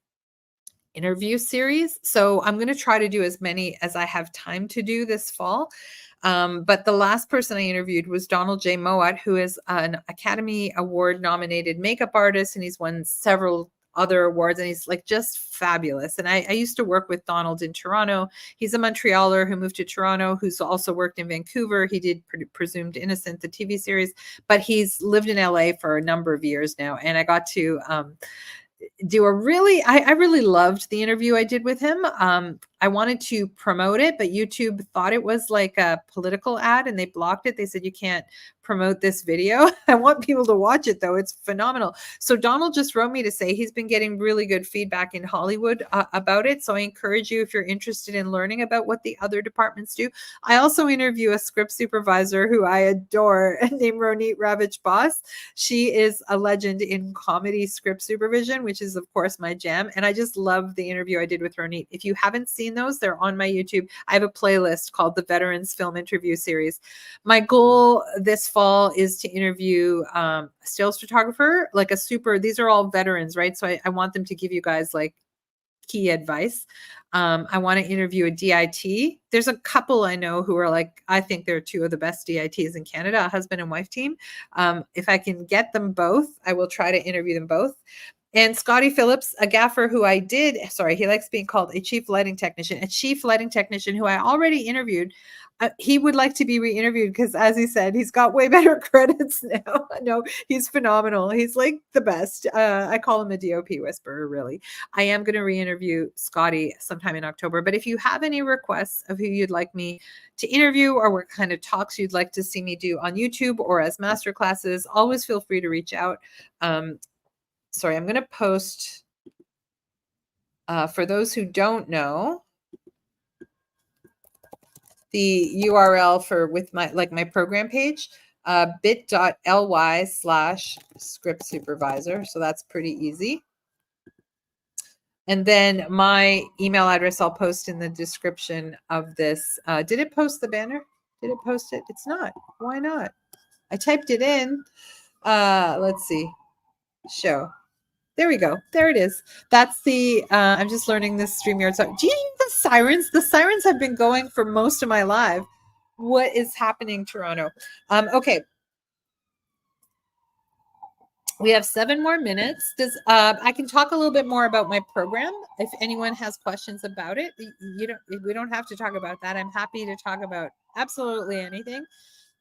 Speaker 1: interview series. So I'm going to try to do as many as I have time to do this fall. But the last person I interviewed was Donald J. Mowat, who is an Academy Award nominated makeup artist, and he's won several other awards, and he's like just fabulous. And I used to work with Donald in Toronto. He's a Montrealer who moved to Toronto, who's also worked in Vancouver. He did Presumed Innocent, the TV series, but he's lived in LA for a number of years now. And I got to do I really loved the interview I did with him. I wanted to promote it, but YouTube thought it was like a political ad and they blocked it. They said, you can't promote this video. I want people to watch it though. It's phenomenal. So Donald just wrote me to say he's been getting really good feedback in Hollywood about it. So I encourage you, if you're interested in learning about what the other departments do. I also interview a script supervisor who I adore named Ronit Ravich-Boss. She is a legend in comedy script supervision, which is of course my jam. And I just love the interview I did with Ronit. If you haven't seen those, they're on my YouTube. I have a playlist called the Veterans Film Interview Series. My goal this fall is to interview a stills photographer, these are all veterans, right? So I want them to give you guys like key advice. I want to interview a DIT. There's a couple I know who are I think they're 2 of the best DITs in Canada, a husband and wife team. If I can get them both, I will try to interview them both. And Scotty Phillips, a gaffer who he likes being called a chief lighting technician who I already interviewed. He would like to be re-interviewed because, as he said, he's got way better credits now. No, he's phenomenal. He's like the best. I call him a DOP whisperer, really. I am going to re-interview Scotty sometime in October. But if you have any requests of who you'd like me to interview or what kind of talks you'd like to see me do on YouTube or as masterclasses, always feel free to reach out. Sorry, I'm going to post, for those who don't know, the URL with my program page, bit.ly/script supervisor. So that's pretty easy. And then my email address I'll post in the description of this. Did it post the banner? Did it post it? It's not. Why not? I typed it in. Let's see. Show. There we go. There it is. That's the, I'm just learning this StreamYard. So, do you hear the sirens? The sirens have been going for most of my live. What is happening, Toronto? Okay. We have 7 more minutes. I can talk a little bit more about my program. If anyone has questions about it, we don't have to talk about that. I'm happy to talk about absolutely anything,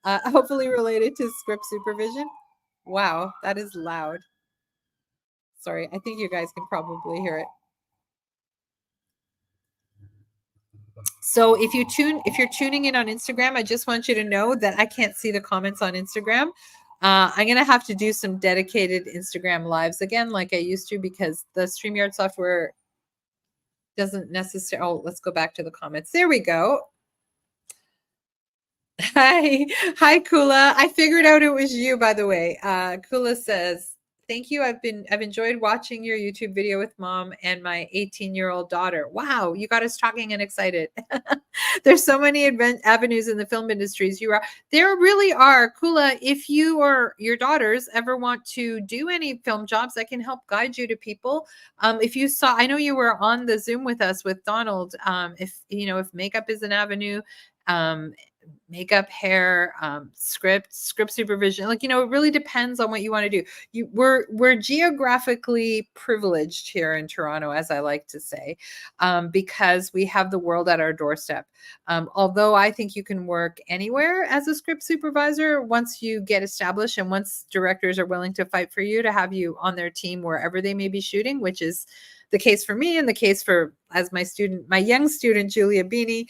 Speaker 1: hopefully related to script supervision. Wow, that is loud. Sorry, I think you guys can probably hear it. So if you're tuning in on Instagram, I just want you to know that I can't see the comments on Instagram. I'm gonna have to do some dedicated Instagram lives again, like I used to, because the StreamYard software doesn't necessarily. Oh, let's go back to the comments. There we go. Hi, Kula. I figured out it was you, by the way. Kula says, "Thank you. I've enjoyed watching your YouTube video with mom and my 18-year-old daughter. Wow, you got us talking and excited. There's so many avenues in the film industries. There really are, Kula. If you or your daughters ever want to do any film jobs, I can help guide you to people. If you saw, I know you were on the Zoom with us with Donald. If makeup is an avenue, um, makeup, hair, script supervision, like, it really depends on what you want to do. We're geographically privileged here in Toronto, as I like to say, because we have the world at our doorstep. Although I think you can work anywhere as a script supervisor once you get established, and once directors are willing to fight for you to have you on their team wherever they may be shooting, which is the case for me and the case for, as my young student, Julia Beanie.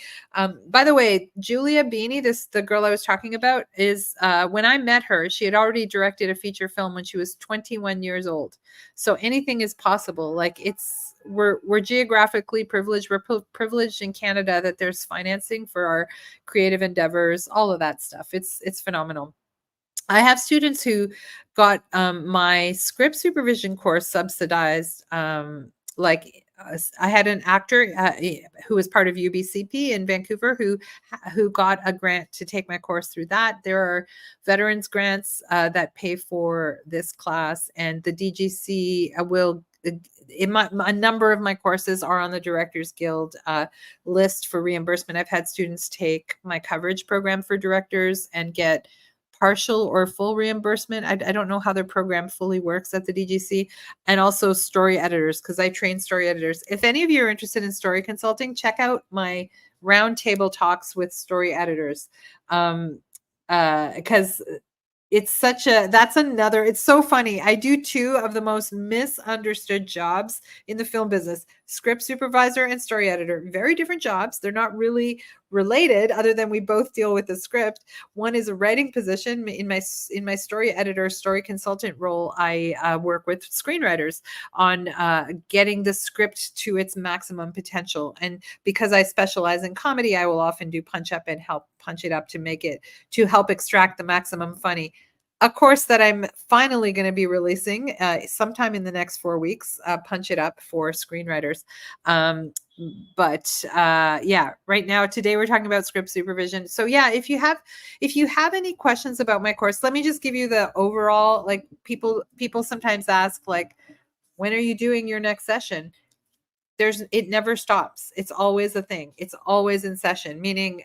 Speaker 1: By the way, Julia Beanie, the girl I was talking about, is when I met her, she had already directed a feature film when she was 21 years old. So anything is possible. Like, we're geographically privileged. We're privileged in Canada that there's financing for our creative endeavors, all of that stuff. It's phenomenal. I have students who got my script supervision course subsidized. I had an actor who was part of UBCP in Vancouver who got a grant to take my course through that. There are veterans grants that pay for this class, and the DGC will. A number of my courses are on the Directors Guild list for reimbursement. I've had students take my coverage program for directors and get partial or full reimbursement. I don't know how their program fully works at the DGC. And also story editors, because I train story editors. If any of you are interested in story consulting, check out my roundtable talks with story editors. Because it's so funny. I do two of the most misunderstood jobs in the film business: script supervisor and story editor. Very different jobs. They're not really related, other than we both deal with the script. One is a writing position. In my story editor, story consultant role, I work with screenwriters on getting the script to its maximum potential. And because I specialize in comedy, I will often do punch up and help punch it up to help extract the maximum funny. A course that I'm finally going to be releasing sometime in the next 4 weeks, Punch It Up for screenwriters. Right now, today we're talking about script supervision. So yeah, if you have any questions about my course, let me just give you the overall. Like, people sometimes ask, like, when are you doing your next session? It never stops. It's always a thing. It's always in session, meaning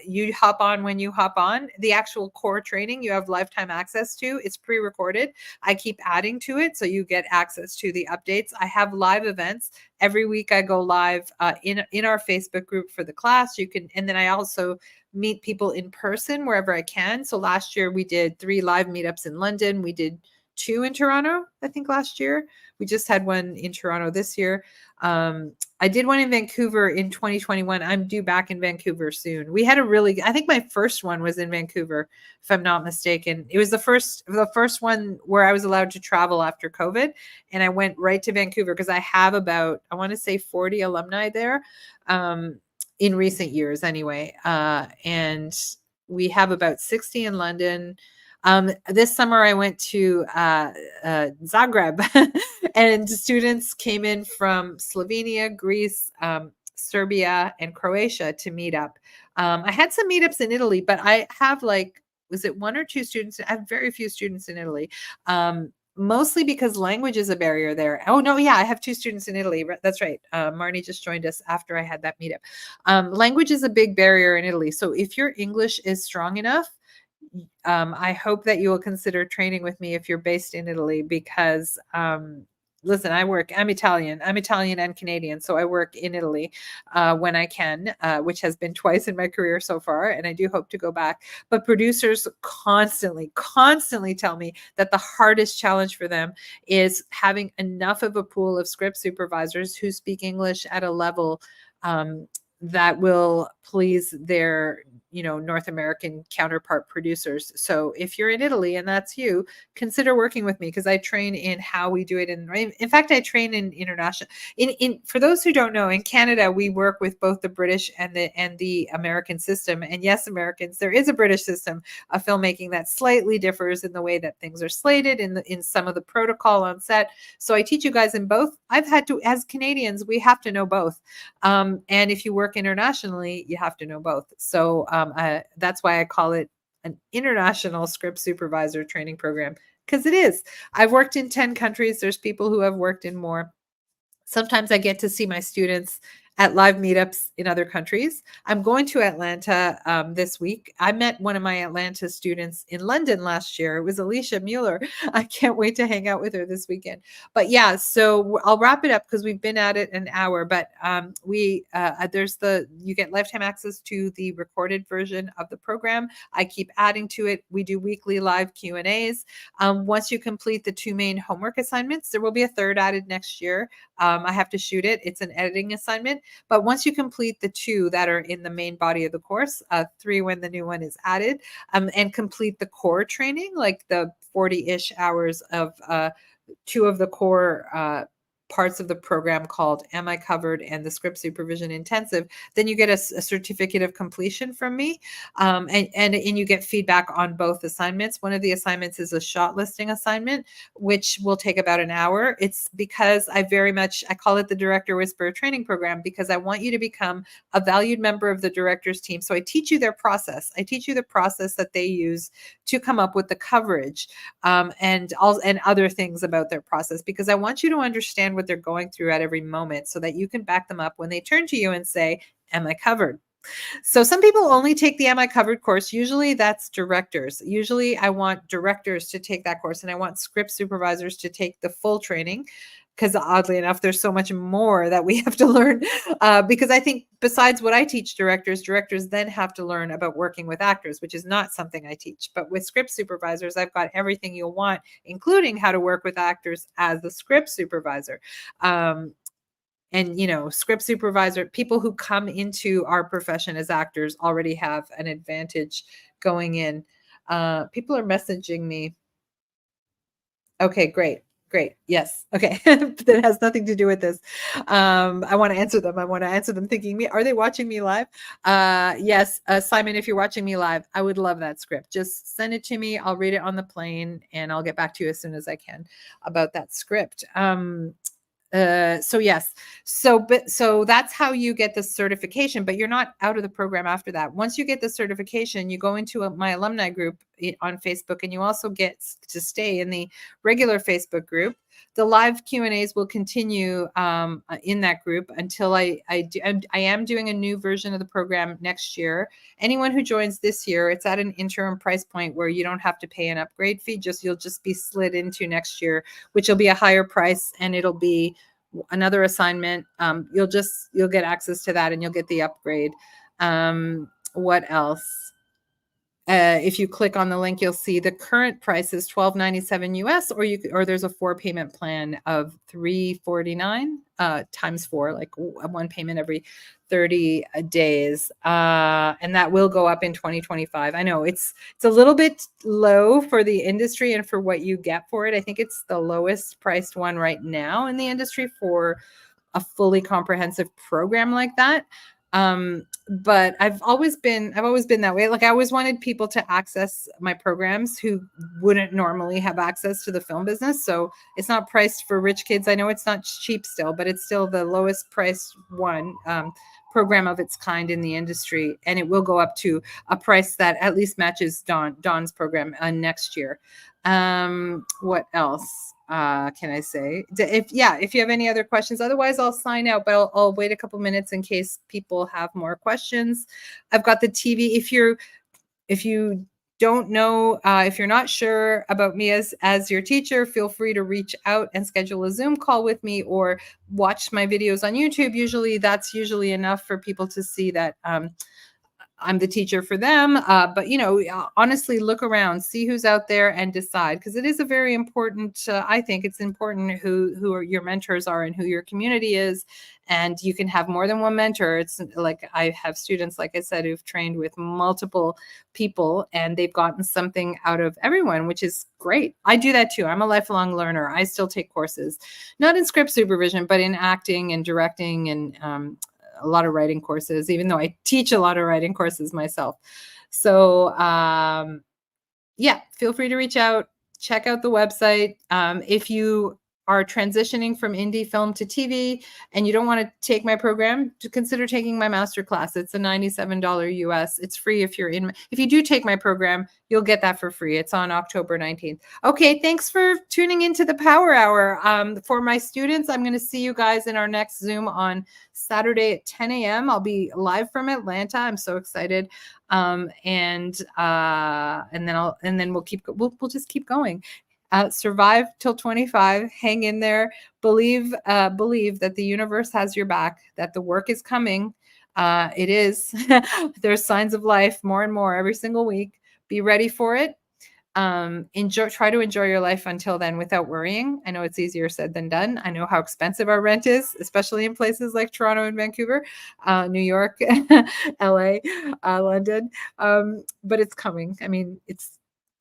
Speaker 1: you hop on when you hop on. The actual core training you have lifetime access to. It's pre-recorded. I keep adding to it, so you get access to the updates. I have live events every week. I go live in our Facebook group for the class. And then I also meet people in person wherever I can. So last year we did 3 live meetups in London. We did 2 in Toronto, I think, last year. We just had one in Toronto this year. I did one in Vancouver in 2021. I'm due back in Vancouver soon. I think my first one was in Vancouver, if I'm not mistaken. It was the first one where I was allowed to travel after COVID. And I went right to Vancouver because I have about, I want to say, 40 alumni there in recent years anyway. And we have about 60 in London. This summer I went to Zagreb and students came in from Slovenia, Greece, Serbia, and Croatia to meet up. I had some meetups in Italy, but I have, like, was it 1 or 2 students? I have very few students in Italy. Mostly because language is a barrier there. Oh, no, yeah, I have 2 students in Italy. That's right. Marnie just joined us after I had that meetup. Language is a big barrier in Italy. So if your English is strong enough, I hope that you will consider training with me if you're based in Italy, because listen, I'm Italian and Canadian. So I work in Italy when I can, which has been twice in my career so far. And I do hope to go back. But producers constantly tell me that the hardest challenge for them is having enough of a pool of script supervisors who speak English at a level that will please their North American counterpart producers. So if you're in Italy and that's you, consider working with me, because I train in how we do it. In fact, I train in international. For those who don't know, in Canada, we work with both the British and the American system. And yes, Americans, there is a British system of filmmaking that slightly differs in the way that things are slated, in some of the protocol on set. So I teach you guys in both. I've had to, as Canadians, we have to know both. And if you work internationally, you have to know both. So that's why I call it an international script supervisor training program, because it is. I've worked in 10 countries. There's people who have worked in more. Sometimes I get to see my students at live meetups in other countries. I'm going to Atlanta this week. I met one of my Atlanta students in London last year. It was Alicia Mueller. I can't wait to hang out with her this weekend. But yeah, so I'll wrap it up because we've been at it an hour. But you get lifetime access to the recorded version of the program. I keep adding to it. We do weekly live Q&As. Once you complete the 2 main homework assignments, there will be a third added next year. I have to shoot it. It's an editing assignment. But once you complete the 2 that are in the main body of the course, 3 when the new one is added, and complete the core training, like the 40-ish hours of 2 of the core parts of the program called Am I Covered and the Script Supervision Intensive, then you get a certificate of completion from me, and you get feedback on both assignments. One of the assignments is a shot listing assignment, which will take about an hour. It's because I call it the Director Whisperer training program, because I want you to become a valued member of the director's team. So I teach you their process. I teach you the process that they use to come up with the coverage, and other things about their process, because I want you to understand what they're going through at every moment so that you can back them up when they turn to you and say, am I covered? So some people only take the Am I Covered course. Usually that's directors. Usually I want directors to take that course, and I want script supervisors to take the full training, because oddly enough, there's so much more that we have to learn, because I think besides what I teach directors then have to learn about working with actors, which is not something I teach. But with script supervisors, I've got everything you'll want, including how to work with actors as the script supervisor. And script supervisor, people who come into our profession as actors already have an advantage going in. People are messaging me. Okay, great. Yes. Okay. That has nothing to do with this. I want to answer them thinking, are they watching me live? Yes. Simon, if you're watching me live, I would love that script. Just send it to me. I'll read it on the plane, and I'll get back to you as soon as I can about that script. So yes, so that's how you get the certification, but you're not out of the program after that. Once you get the certification, you go into my alumni group on Facebook, and you also get to stay in the regular Facebook group. The live Q&As will continue in that group until I am doing a new version of the program next year. Anyone who joins this year, it's at an interim price point where you don't have to pay an upgrade fee. You'll just be slid into next year, which will be a higher price, and it'll be another assignment. You'll get access to that, and you'll get the upgrade. What else? If you click on the link, you'll see the current price is $12.97 US, or there's a 4-payment plan of $349 times 4, like one payment every 30 days, and that will go up in 2025. I know it's a little bit low for the industry and for what you get for it. I think it's the lowest priced one right now in the industry for a fully comprehensive program like that. But I've always been that way. Like, I always wanted people to access my programs who wouldn't normally have access to the film business. So it's not priced for rich kids. I know it's not cheap still, but it's still the lowest priced one program of its kind in the industry. And it will go up to a price that at least matches Dawn's program next year. What else can I say? If you have any other questions, otherwise I'll sign out, but I'll wait a couple minutes in case people have more questions. I've got the TV. If you don't know, if you're not sure about me as your teacher, feel free to reach out and schedule a Zoom call with me, or watch my videos on YouTube. That's usually enough for people to see that I'm the teacher for them. But honestly, look around, see who's out there, and decide, because it is a very important. I think it's important your mentors are and who your community is, and you can have more than one mentor. It's like I have students, like I said, who've trained with multiple people, and they've gotten something out of everyone, which is great. I do that too. I'm a lifelong learner. I still take courses, not in script supervision, but in acting and directing and a lot of writing courses, even though I teach a lot of writing courses myself. So yeah, feel free to reach out, check out the website. If you are transitioning from indie film to TV and you don't want to take my program, to consider taking my masterclass. It's a $97 US. It's free if you do take my program, you'll get that for free. It's on October 19th. Okay, thanks for tuning into the Power Hour. For my students, I'm going to see you guys in our next Zoom on Saturday at 10 a.m. I'll be live from Atlanta. I'm so excited. And then we'll just keep going. Survive till 25, hang in there, believe that the universe has your back, that the work is coming. It is. There's signs of life more and more every single week. Be ready for it. Try to enjoy your life until then without worrying. I know it's easier said than done. I know how expensive our rent is, especially in places like Toronto and Vancouver, New York, LA, London. But it's coming. I mean,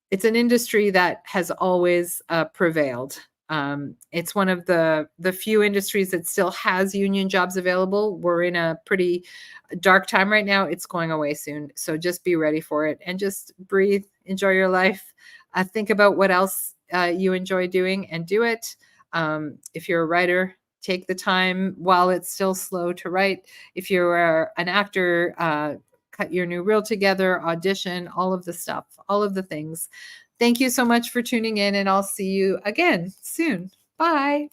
Speaker 1: it's an industry that has always prevailed. It's one of the few industries that still has union jobs available. We're in a pretty dark time right now. It's going away soon. So just be ready for it and just breathe, enjoy your life. Think about what else you enjoy doing and do it. If you're a writer, take the time while it's still slow to write. If you're an actor, cut your new reel together, audition, all of the stuff, all of the things. Thank you so much for tuning in, and I'll see you again soon. Bye.